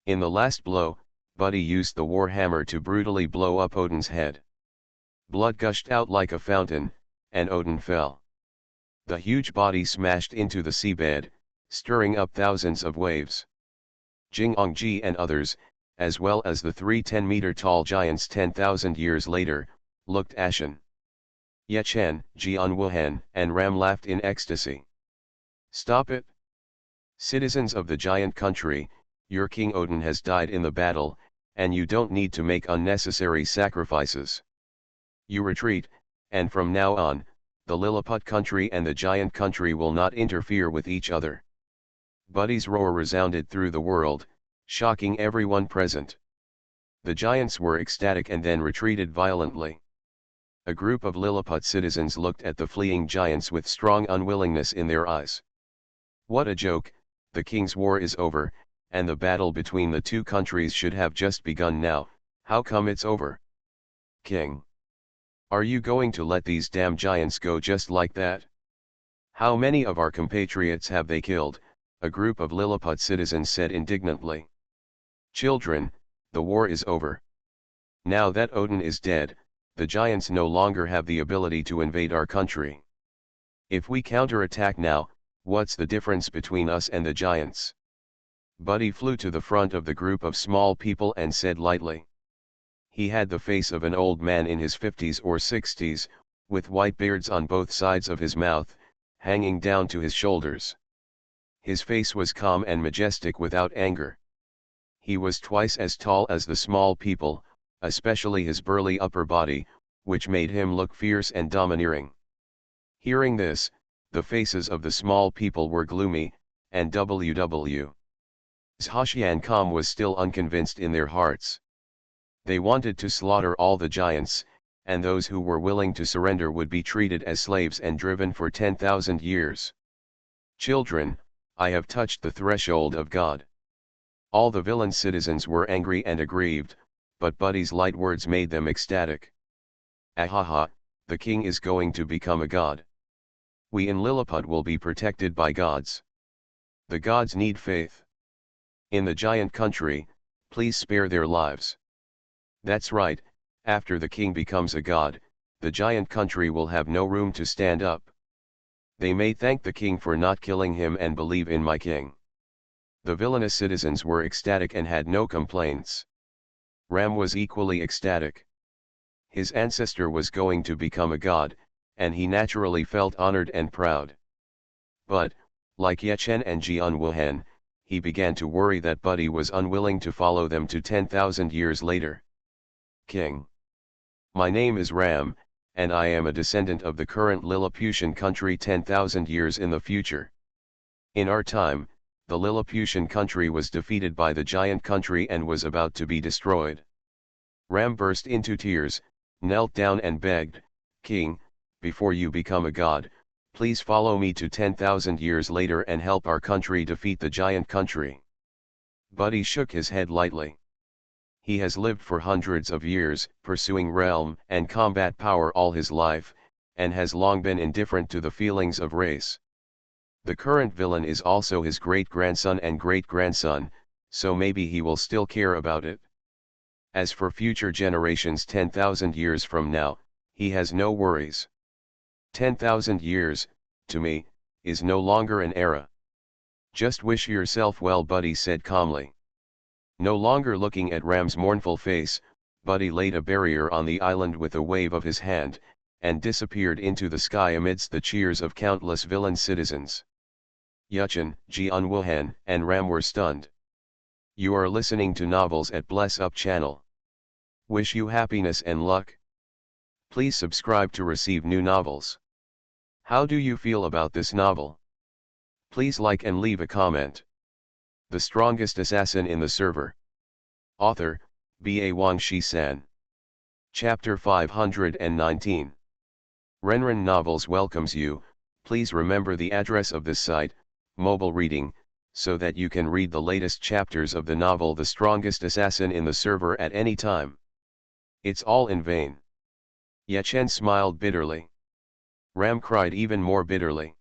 In the last blow, Buddy used the war hammer to brutally blow up Odin's head. Blood gushed out like a fountain, and Odin fell. The huge body smashed into the seabed, stirring up thousands of waves. Jing Ongji and others, as well as the three 10-meter-tall giants 10,000 years later, looked ashen. Yechen, Jianwuhan, and Ram laughed in ecstasy. Stop it! Citizens of the giant country, your king Odin has died in the battle, and you don't need to make unnecessary sacrifices. You retreat, and from now on, the Lilliput country and the giant country will not interfere with each other. Buddy's roar resounded through the world, shocking everyone present. The giants were ecstatic and then retreated violently. A group of Lilliput citizens looked at the fleeing giants with strong unwillingness in their eyes. What a joke, the king's war is over, and the battle between the two countries should have just begun now. How come it's over? King. Are you going to let these damn giants go just like that? How many of our compatriots have they killed? A group of Lilliput citizens said indignantly. Children, the war is over. Now that Odin is dead, the giants no longer have the ability to invade our country. If we counterattack now, what's the difference between us and the giants? Buddy flew to the front of the group of small people and said lightly. He had the face of an old man in his 50s or 60s, with white beards on both sides of his mouth, hanging down to his shoulders. His face was calm and majestic without anger. He was twice as tall as the small people, especially his burly upper body, which made him look fierce and domineering. Hearing this, the faces of the small people were gloomy, and W.W.'s Hashian Kam was still unconvinced in their hearts. They wanted to slaughter all the giants, and those who were willing to surrender would be treated as slaves and driven for 10,000 years. Children, I have touched the threshold of God. All the villain citizens were angry and aggrieved, but Buddy's light words made them ecstatic. Ahaha, the king is going to become a god. We in Lilliput will be protected by gods. The gods need faith. In the giant country, please spare their lives. That's right, after the king becomes a god, the giant country will have no room to stand up. They may thank the king for not killing him and believe in my king. The villainous citizens were ecstatic and had no complaints. Ram was equally ecstatic. His ancestor was going to become a god, and he naturally felt honored and proud. But, like Yechen and Jianwuhan, he began to worry that Buddy was unwilling to follow them to 10,000 years later. King. My name is Ram, and I am a descendant of the current Lilliputian country 10,000 years in the future. In our time, the Lilliputian country was defeated by the giant country and was about to be destroyed. Ram burst into tears, knelt down and begged, King, before you become a god, please follow me to 10,000 years later and help our country defeat the giant country. Buddy shook his head lightly. He has lived for hundreds of years, pursuing realm and combat power all his life, and has long been indifferent to the feelings of race. The current villain is also his great-grandson and great-grandson, so maybe he will still care about it. As for future generations 10,000 years from now, he has no worries. 10,000 years, to me, is no longer an era. Just wish yourself well, Buddy said calmly. No longer looking at Ram's mournful face, Buddy laid a barrier on the island with a wave of his hand, and disappeared into the sky amidst the cheers of countless villain citizens. Yechen, Jianwuhan, and Ram were stunned. You are listening to Novels at Bless Up channel. Wish you happiness and luck. Please subscribe to receive new novels. How do you feel about this novel? Please like and leave a comment. The Strongest Assassin in the Server. Author, B.A. Wang Shi-san. Chapter 519. Renren Novels welcomes you. Please remember the address of this site, mobile reading, so that you can read the latest chapters of the novel The Strongest Assassin in the Server at any time. It's all in vain. Yechen smiled bitterly. Ram cried even more bitterly.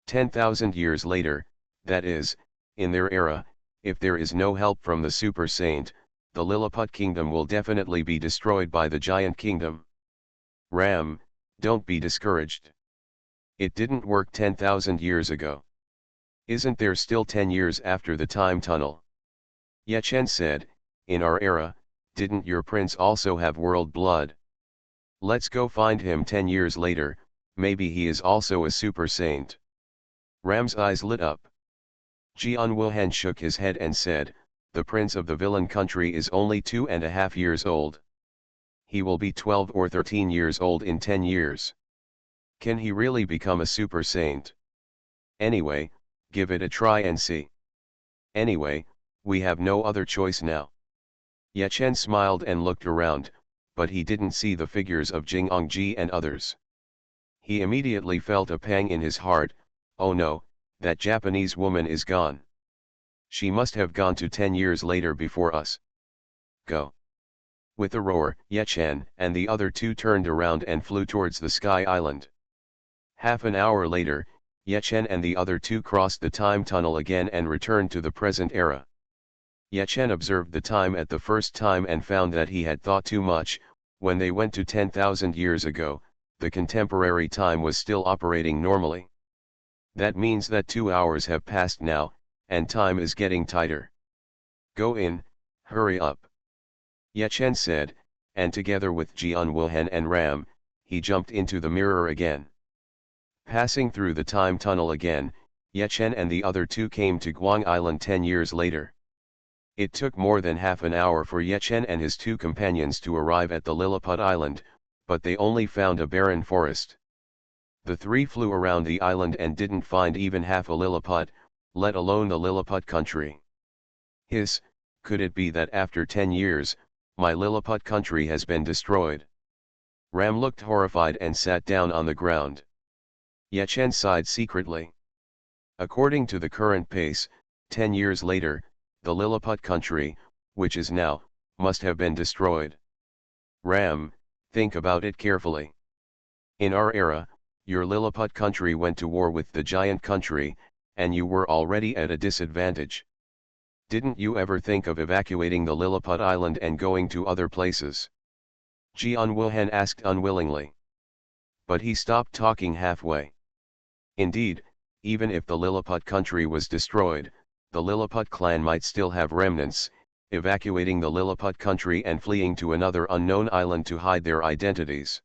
10,000 years later, that is, in their era, if there is no help from the Super Saint, the Lilliput Kingdom will definitely be destroyed by the Giant Kingdom. Ram, don't be discouraged. It didn't work 10,000 years ago. Isn't there still 10 years after the time tunnel? Yechen said, in our era, didn't your prince also have world blood? Let's go find him 10 years later, maybe he is also a super saint. Ram's eyes lit up. Jian Wuhan shook his head and said, the prince of the villain country is only 2.5 years old. He will be 12 or 13 years old in 10 years. Can he really become a super saint? Anyway, give it a try and see. Anyway, we have no other choice now. Ye Chen smiled and looked around, but he didn't see the figures of Jing Ongji and others. He immediately felt a pang in his heart. Oh no, that Japanese woman is gone. She must have gone to 10 years later before us. Go. With a roar, Ye Chen and the other two turned around and flew towards the Sky Island. Half an hour later, Ye Chen and the other two crossed the time tunnel again and returned to the present era. Ye Chen observed the time at the first time and found that he had thought too much. When they went to 10,000 years ago, the contemporary time was still operating normally. That means that 2 hours have passed now, and time is getting tighter. Go in, hurry up. Ye Chen said, and together with Jian Wuhan and Ram, he jumped into the mirror again. Passing through the time tunnel again, Ye Chen and the other two came to Guang Island 10 years later. It took more than half an hour for Ye Chen and his two companions to arrive at the Lilliput Island, but they only found a barren forest. The three flew around the island and didn't find even half a Lilliput, let alone the Lilliput country. Could it be that after 10 years, my Lilliput country has been destroyed? Ram looked horrified and sat down on the ground. Ye Chen sighed secretly. According to the current pace, 10 years later, the Lilliput country, which is now, must have been destroyed. Ram, think about it carefully. In our era, your Lilliput country went to war with the giant country, and you were already at a disadvantage. Didn't you ever think of evacuating the Lilliput Island and going to other places? Jian Wuhan asked unwillingly. But he stopped talking halfway. Indeed, even if the Lilliput country was destroyed, the Lilliput clan might still have remnants. Evacuating the Lilliput country and fleeing to another unknown island to hide their identities.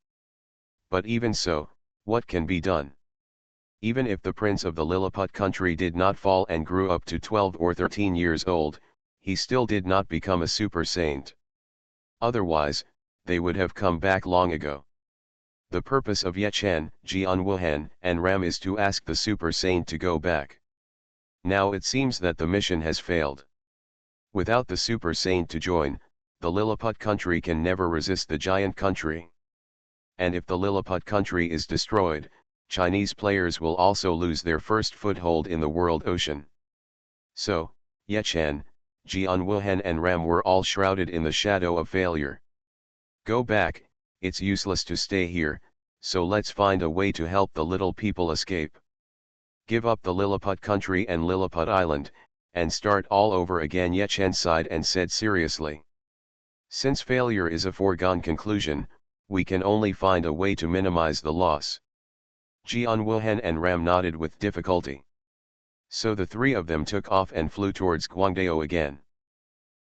But even so, what can be done? Even if the prince of the Lilliput country did not fall and grew up to 12 or 13 years old, he still did not become a super saint. Otherwise, they would have come back long ago. The purpose of Ye Chen, Jian Wuhan, and Ram is to ask the super saint to go back. Now it seems that the mission has failed. Without the super saint to join, the Lilliput country can never resist the giant country. And if the Lilliput country is destroyed, Chinese players will also lose their first foothold in the world ocean. So, Ye Chen, Jian Wuhan and Ram were all shrouded in the shadow of failure. Go back, it's useless to stay here, so let's find a way to help the little people escape. Give up the Lilliput country and Lilliput Island, and start all over again. Ye Chen sighed and said seriously. Since failure is a foregone conclusion, we can only find a way to minimize the loss. Jian Wuhan and Ram nodded with difficulty. So the three of them took off and flew towards Guangdao again.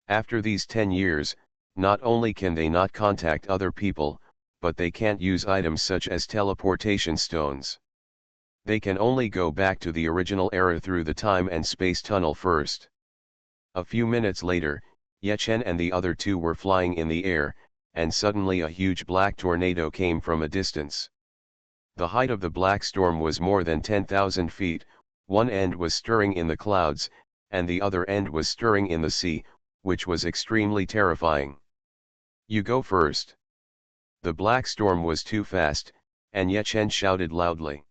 After these 10 years, not only can they not contact other people, but they can't use items such as teleportation stones. They can only go back to the original era through the time and space tunnel first. A few minutes later, Ye Chen and the other two were flying in the air, and suddenly a huge black tornado came from a distance. The height of the black storm was more than 10,000 feet, one end was stirring in the clouds, and the other end was stirring in the sea, which was extremely terrifying. You go first. The black storm was too fast, and Ye Chen shouted loudly.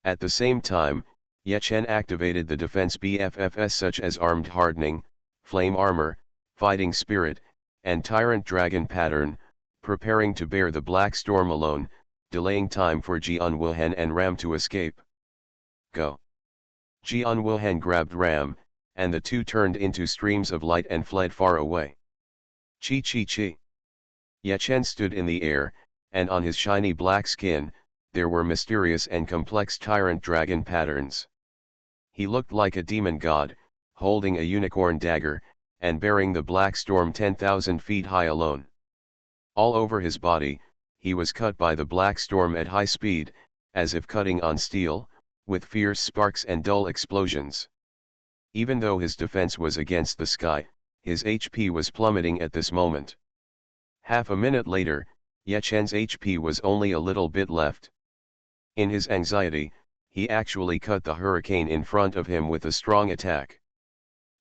At the same time, Ye Chen activated the defense BFFs such as Armed Hardening, Flame Armor, Fighting Spirit, and Tyrant Dragon Pattern, preparing to bear the black storm alone, delaying time for Jian Wuhan and Ram to escape. Go. Jian Wuhan grabbed Ram, and the two turned into streams of light and fled far away. Chi chi chi. Ye Chen stood in the air, and on his shiny black skin, there were mysterious and complex tyrant dragon patterns. He looked like a demon god, holding a unicorn dagger, and bearing the black storm 10,000 feet high alone. All over his body, he was cut by the black storm at high speed, as if cutting on steel, with fierce sparks and dull explosions. Even though his defense was against the sky, his HP was plummeting at this moment. Half a minute later, Ye Chen's HP was only a little bit left. In his anxiety, he actually cut the hurricane in front of him with a strong attack.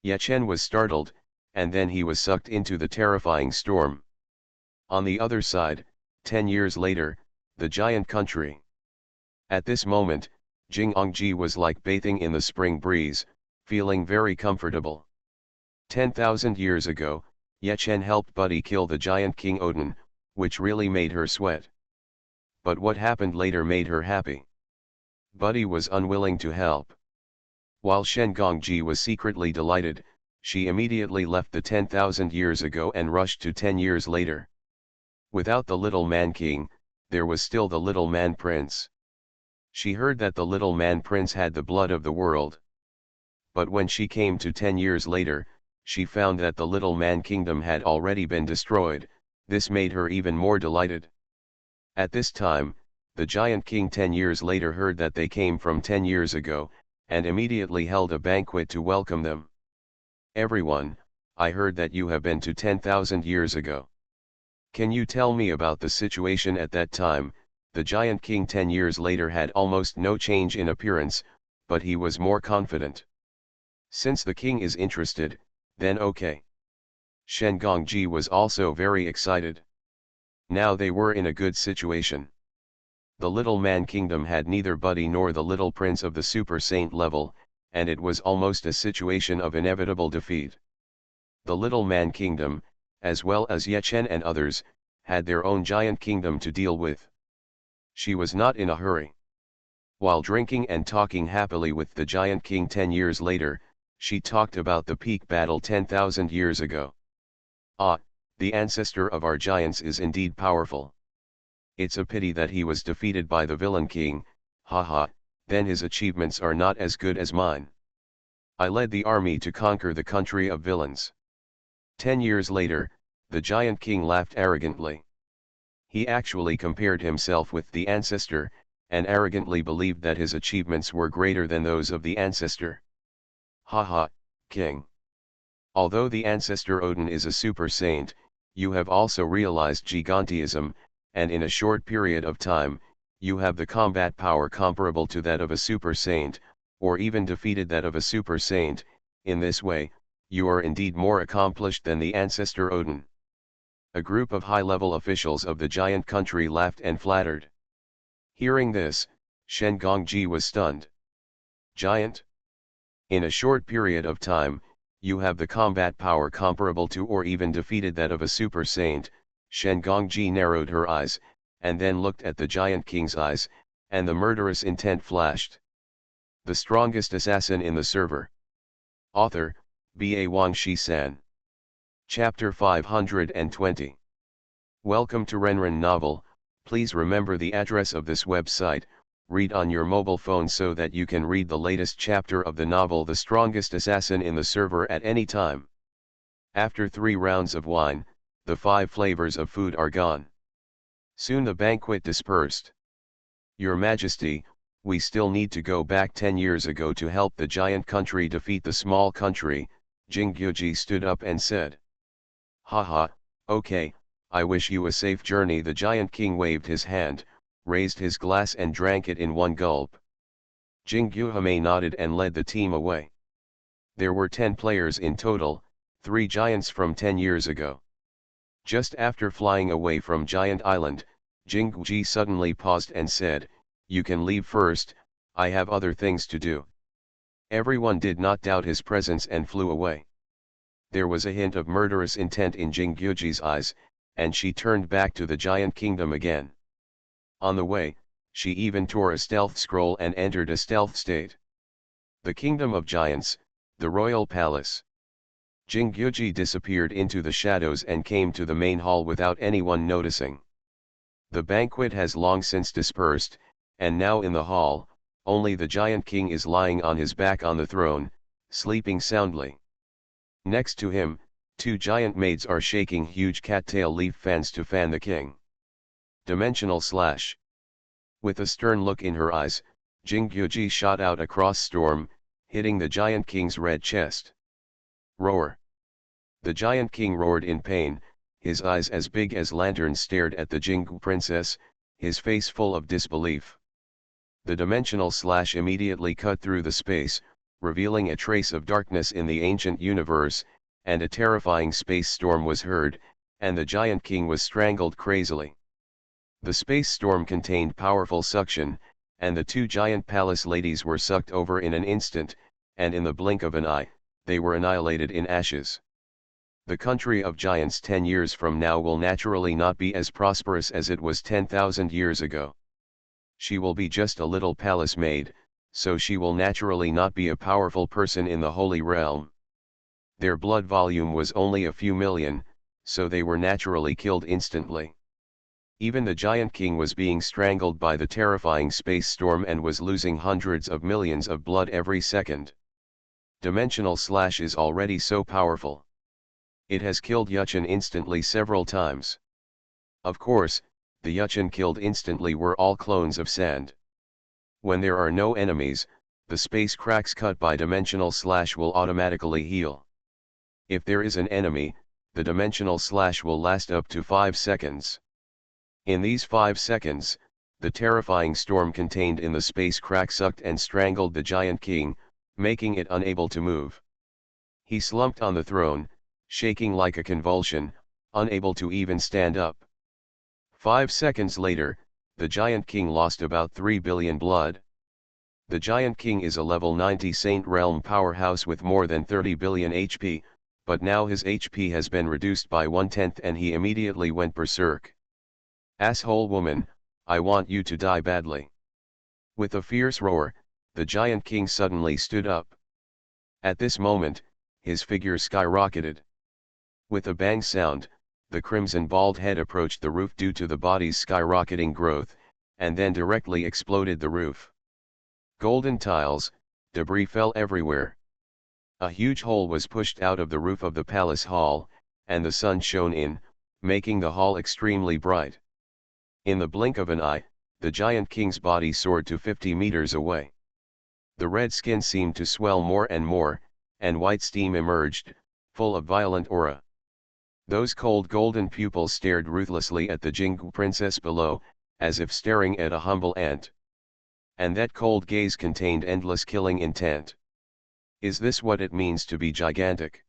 Ye Chen was startled, and then he was sucked into the terrifying storm. On the other side, 10 years later, the giant country. At this moment, Jing Ongji was like bathing in the spring breeze, feeling very comfortable. 10,000 years ago, Ye Chen helped Buddy kill the giant King Odin, which really made her sweat. But what happened later made her happy. Buddy was unwilling to help. While Shen Gongji was secretly delighted, she immediately left the 10,000 years ago and rushed to 10 years later. Without the little man king, there was still the little man prince. She heard that the little man prince had the blood of the world. But when she came to 10 years later, she found that the little man kingdom had already been destroyed. This made her even more delighted. At this time, the giant king 10 years later heard that they came from 10 years ago, and immediately held a banquet to welcome them. Everyone, I heard that you have been to 10,000 years ago. Can you tell me about the situation at that time? The giant king 10 years later had almost no change in appearance, but he was more confident. Since the king is interested, then okay. Shen Gongji was also very excited. Now they were in a good situation. The little man kingdom had neither Buddy nor the little prince of the super saint level, and it was almost a situation of inevitable defeat. The little man kingdom, as well as Ye Chen and others, had their own giant kingdom to deal with. She was not in a hurry. While drinking and talking happily with the giant king 10 years later, she talked about the peak battle 10,000 years ago. Ah, the ancestor of our giants is indeed powerful. It's a pity that he was defeated by the villain king, haha, then his achievements are not as good as mine. I led the army to conquer the country of villains. 10 years later, the giant king laughed arrogantly. He actually compared himself with the ancestor, and arrogantly believed that his achievements were greater than those of the ancestor. Haha, king. Although the ancestor Odin is a super saint, you have also realized gigantism, and in a short period of time, you have the combat power comparable to that of a super saint, or even defeated that of a super saint. In this way, you are indeed more accomplished than the ancestor Odin. A group of high-level officials of the giant country laughed and flattered. Hearing this, Shen Gongji was stunned. Giant? In a short period of time, you have the combat power comparable to or even defeated that of a super saint. Shen Gongji narrowed her eyes, and then looked at the giant king's eyes, and the murderous intent flashed. The strongest assassin in the server. Author, B.A. Wang Shi-san. Chapter 520. Welcome to Renren Novel. Please remember the address of this website. Read on your mobile phone so that you can read the latest chapter of the novel The Strongest Assassin in the Server at any time. After 3 rounds of wine, the 5 flavors of food are gone. Soon the banquet dispersed. Your Majesty, we still need to go back 10 years ago to help the giant country defeat the small country. Jing Gyuji stood up and said. Haha, okay, I wish you a safe journey. The giant king waved his hand, raised his glass and drank it in one gulp. Jing Gyuhame nodded and led the team away. There were 10 players in total, 3 giants from 10 years ago. Just after flying away from Giant Island, Jing Guji suddenly paused and said, "You can leave first, I have other things to do." Everyone did not doubt his presence and flew away. There was a hint of murderous intent in Jing Guji's eyes, and she turned back to the giant kingdom again. On the way, she even tore a stealth scroll and entered a stealth state. The Kingdom of Giants, the Royal Palace. Jing Guji disappeared into the shadows and came to the main hall without anyone noticing. The banquet has long since dispersed, and now in the hall, only the giant king is lying on his back on the throne, sleeping soundly. Next to him, Two giant maids are shaking huge cattail leaf fans to fan the king. Dimensional slash. With a stern look in her eyes, Jinggyuji shot out across storm, hitting the giant king's red chest. Roar. The giant king roared in pain, his eyes as big as lanterns stared at the Jinggu princess, his face full of disbelief. The dimensional slash immediately cut through the space, revealing a trace of darkness in the ancient universe, and a terrifying space storm was heard, and the giant king was strangled crazily. The space storm contained powerful suction, and the two giant palace ladies were sucked over in an instant, and in the blink of an eye, they were annihilated in ashes. The country of giants 10 years from now will naturally not be as prosperous as it was 10,000 years ago. She will be just a little palace maid, so she will naturally not be a powerful person in the Holy Realm. Their blood volume was only a few million, so they were naturally killed instantly. Even the giant king was being strangled by the terrifying space storm and was losing hundreds of millions of blood every second. Dimensional slash is already so powerful. It has killed Yuchen instantly several times. Of course, the Yuchen killed instantly were all clones of sand. When there are no enemies, the space cracks cut by dimensional slash will automatically heal. If there is an enemy, the dimensional slash will last up to 5 seconds. In these 5 seconds, the terrifying storm contained in the space crack sucked and strangled the giant king, making it unable to move. He slumped on the throne, shaking like a convulsion, unable to even stand up. 5 seconds later, the giant king lost about 3 billion blood. The giant king is a level 90 Saint Realm powerhouse with more than 30 billion HP, but now his HP has been reduced by 1/10 and he immediately went berserk. Asshole woman, I want you to die badly. With a fierce roar, the giant king suddenly stood up. At this moment, his figure skyrocketed. With a bang sound, the crimson bald head approached the roof due to the body's skyrocketing growth, and then directly exploded the roof. Golden tiles, debris fell everywhere. A huge hole was pushed out of the roof of the palace hall, and the sun shone in, making the hall extremely bright. In the blink of an eye, the giant king's body soared to 50 meters away. The red skin seemed to swell more and more, and white steam emerged, full of violent aura. Those cold golden pupils stared ruthlessly at the Jinggu princess below, as if staring at a humble ant. And that cold gaze contained endless killing intent. Is this what it means to be gigantic?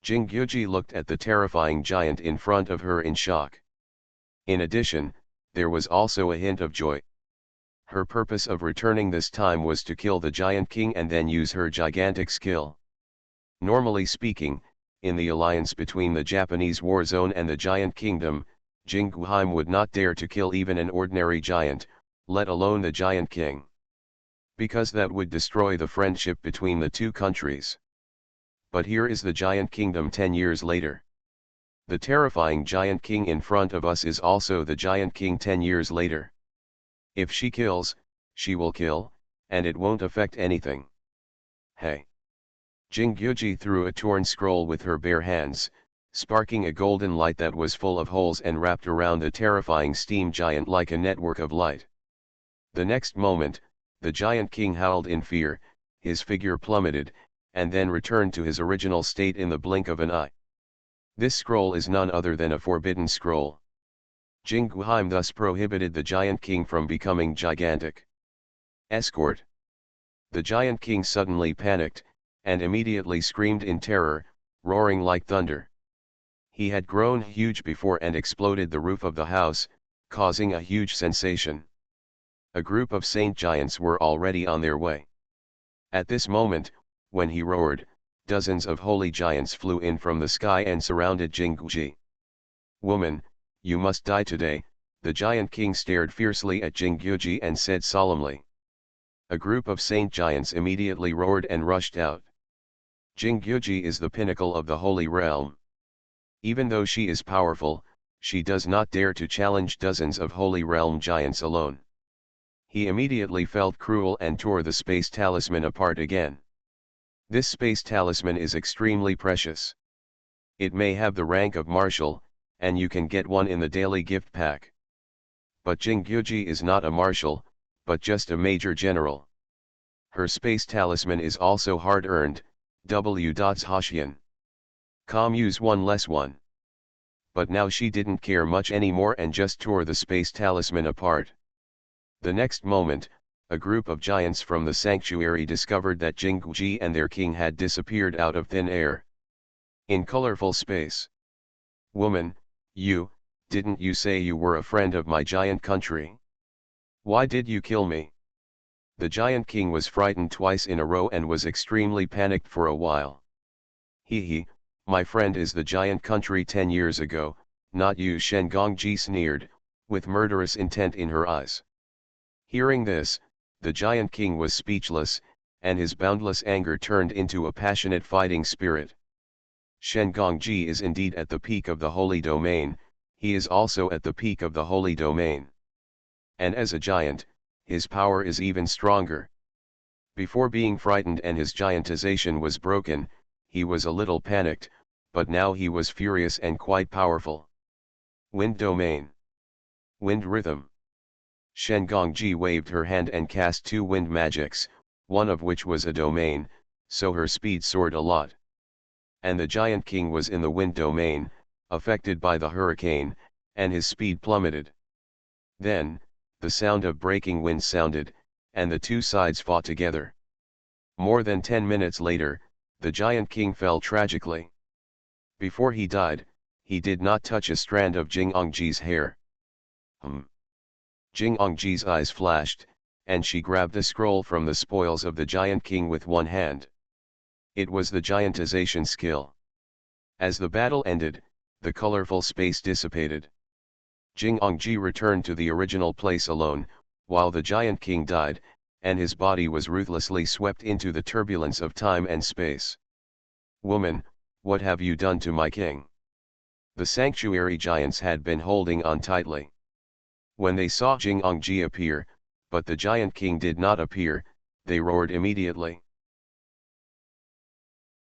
Jinggyuji looked at the terrifying giant in front of her in shock. In addition, there was also a hint of joy. Her purpose of returning this time was to kill the giant king and then use her gigantic skill. Normally speaking, in the alliance between the Japanese war zone and the giant kingdom, Jingguheim would not dare to kill even an ordinary giant, let alone the giant king. Because that would destroy the friendship between the two countries. But here is the giant kingdom 10 years later. The terrifying giant king in front of us is also the giant king 10 years later. If she kills, she will kill, and it won't affect anything. Hey! Jinggyuji threw a torn scroll with her bare hands, sparking a golden light that was full of holes and wrapped around the terrifying steam giant like a network of light. The next moment, the giant king howled in fear, his figure plummeted, and then returned to his original state in the blink of an eye. This scroll is none other than a forbidden scroll. Jingguheim thus prohibited the giant king from becoming gigantic. Escort. The giant king suddenly panicked, and immediately screamed in terror, roaring like thunder. He had grown huge before and exploded the roof of the house, causing a huge sensation. A group of saint giants were already on their way. At this moment, when he roared, dozens of holy giants flew in from the sky and surrounded Jingguji. Woman, you must die today, the giant king stared fiercely at Jingguji and said solemnly. A group of saint giants immediately roared and rushed out. Jinggyuji is the pinnacle of the Holy Realm. Even though she is powerful, she does not dare to challenge dozens of Holy Realm giants alone. He immediately felt cruel and tore the space talisman apart again. This space talisman is extremely precious. It may have the rank of marshal, and you can get one in the daily gift pack. But Jingguji is not a marshal, but just a major general. Her space talisman is also hard-earned, W. Hashian. Use 1 less 1. But now she didn't care much anymore and just tore the space talisman apart. The next moment, a group of giants from the sanctuary discovered that Jingguji and their king had disappeared out of thin air. In colorful space. Woman, didn't you say you were a friend of my giant country? Why did you kill me? The giant king was frightened twice in a row and was extremely panicked for a while. My friend is the giant country 10 years ago, not you, Shen Gongji sneered, with murderous intent in her eyes. Hearing this, the giant king was speechless, and his boundless anger turned into a passionate fighting spirit. Shen Gongji is indeed at the peak of the holy domain, he is also at the peak of the holy domain. And as a giant, his power is even stronger. Before being frightened and his giantization was broken, he was a little panicked, but now he was furious and quite powerful. Wind domain. Wind rhythm. Shen Gongji waved her hand and cast 2 wind magics, one of which was a domain, so her speed soared a lot. And the giant king was in the wind domain, affected by the hurricane, and his speed plummeted. Then, the sound of breaking wind sounded, and the two sides fought together. More than 10 minutes later, the giant king fell tragically. Before he died, he did not touch a strand of Jingongji's hair. Jingongji's eyes flashed, and she grabbed the scroll from the spoils of the giant king with one hand. It was the giantization skill. As the battle ended, the colorful space dissipated. Jingongji returned to the original place alone, while the giant king died, and his body was ruthlessly swept into the turbulence of time and space. Woman, what have you done to my king? The sanctuary giants had been holding on tightly. When they saw Jingongji appear, but the giant king did not appear, they roared immediately.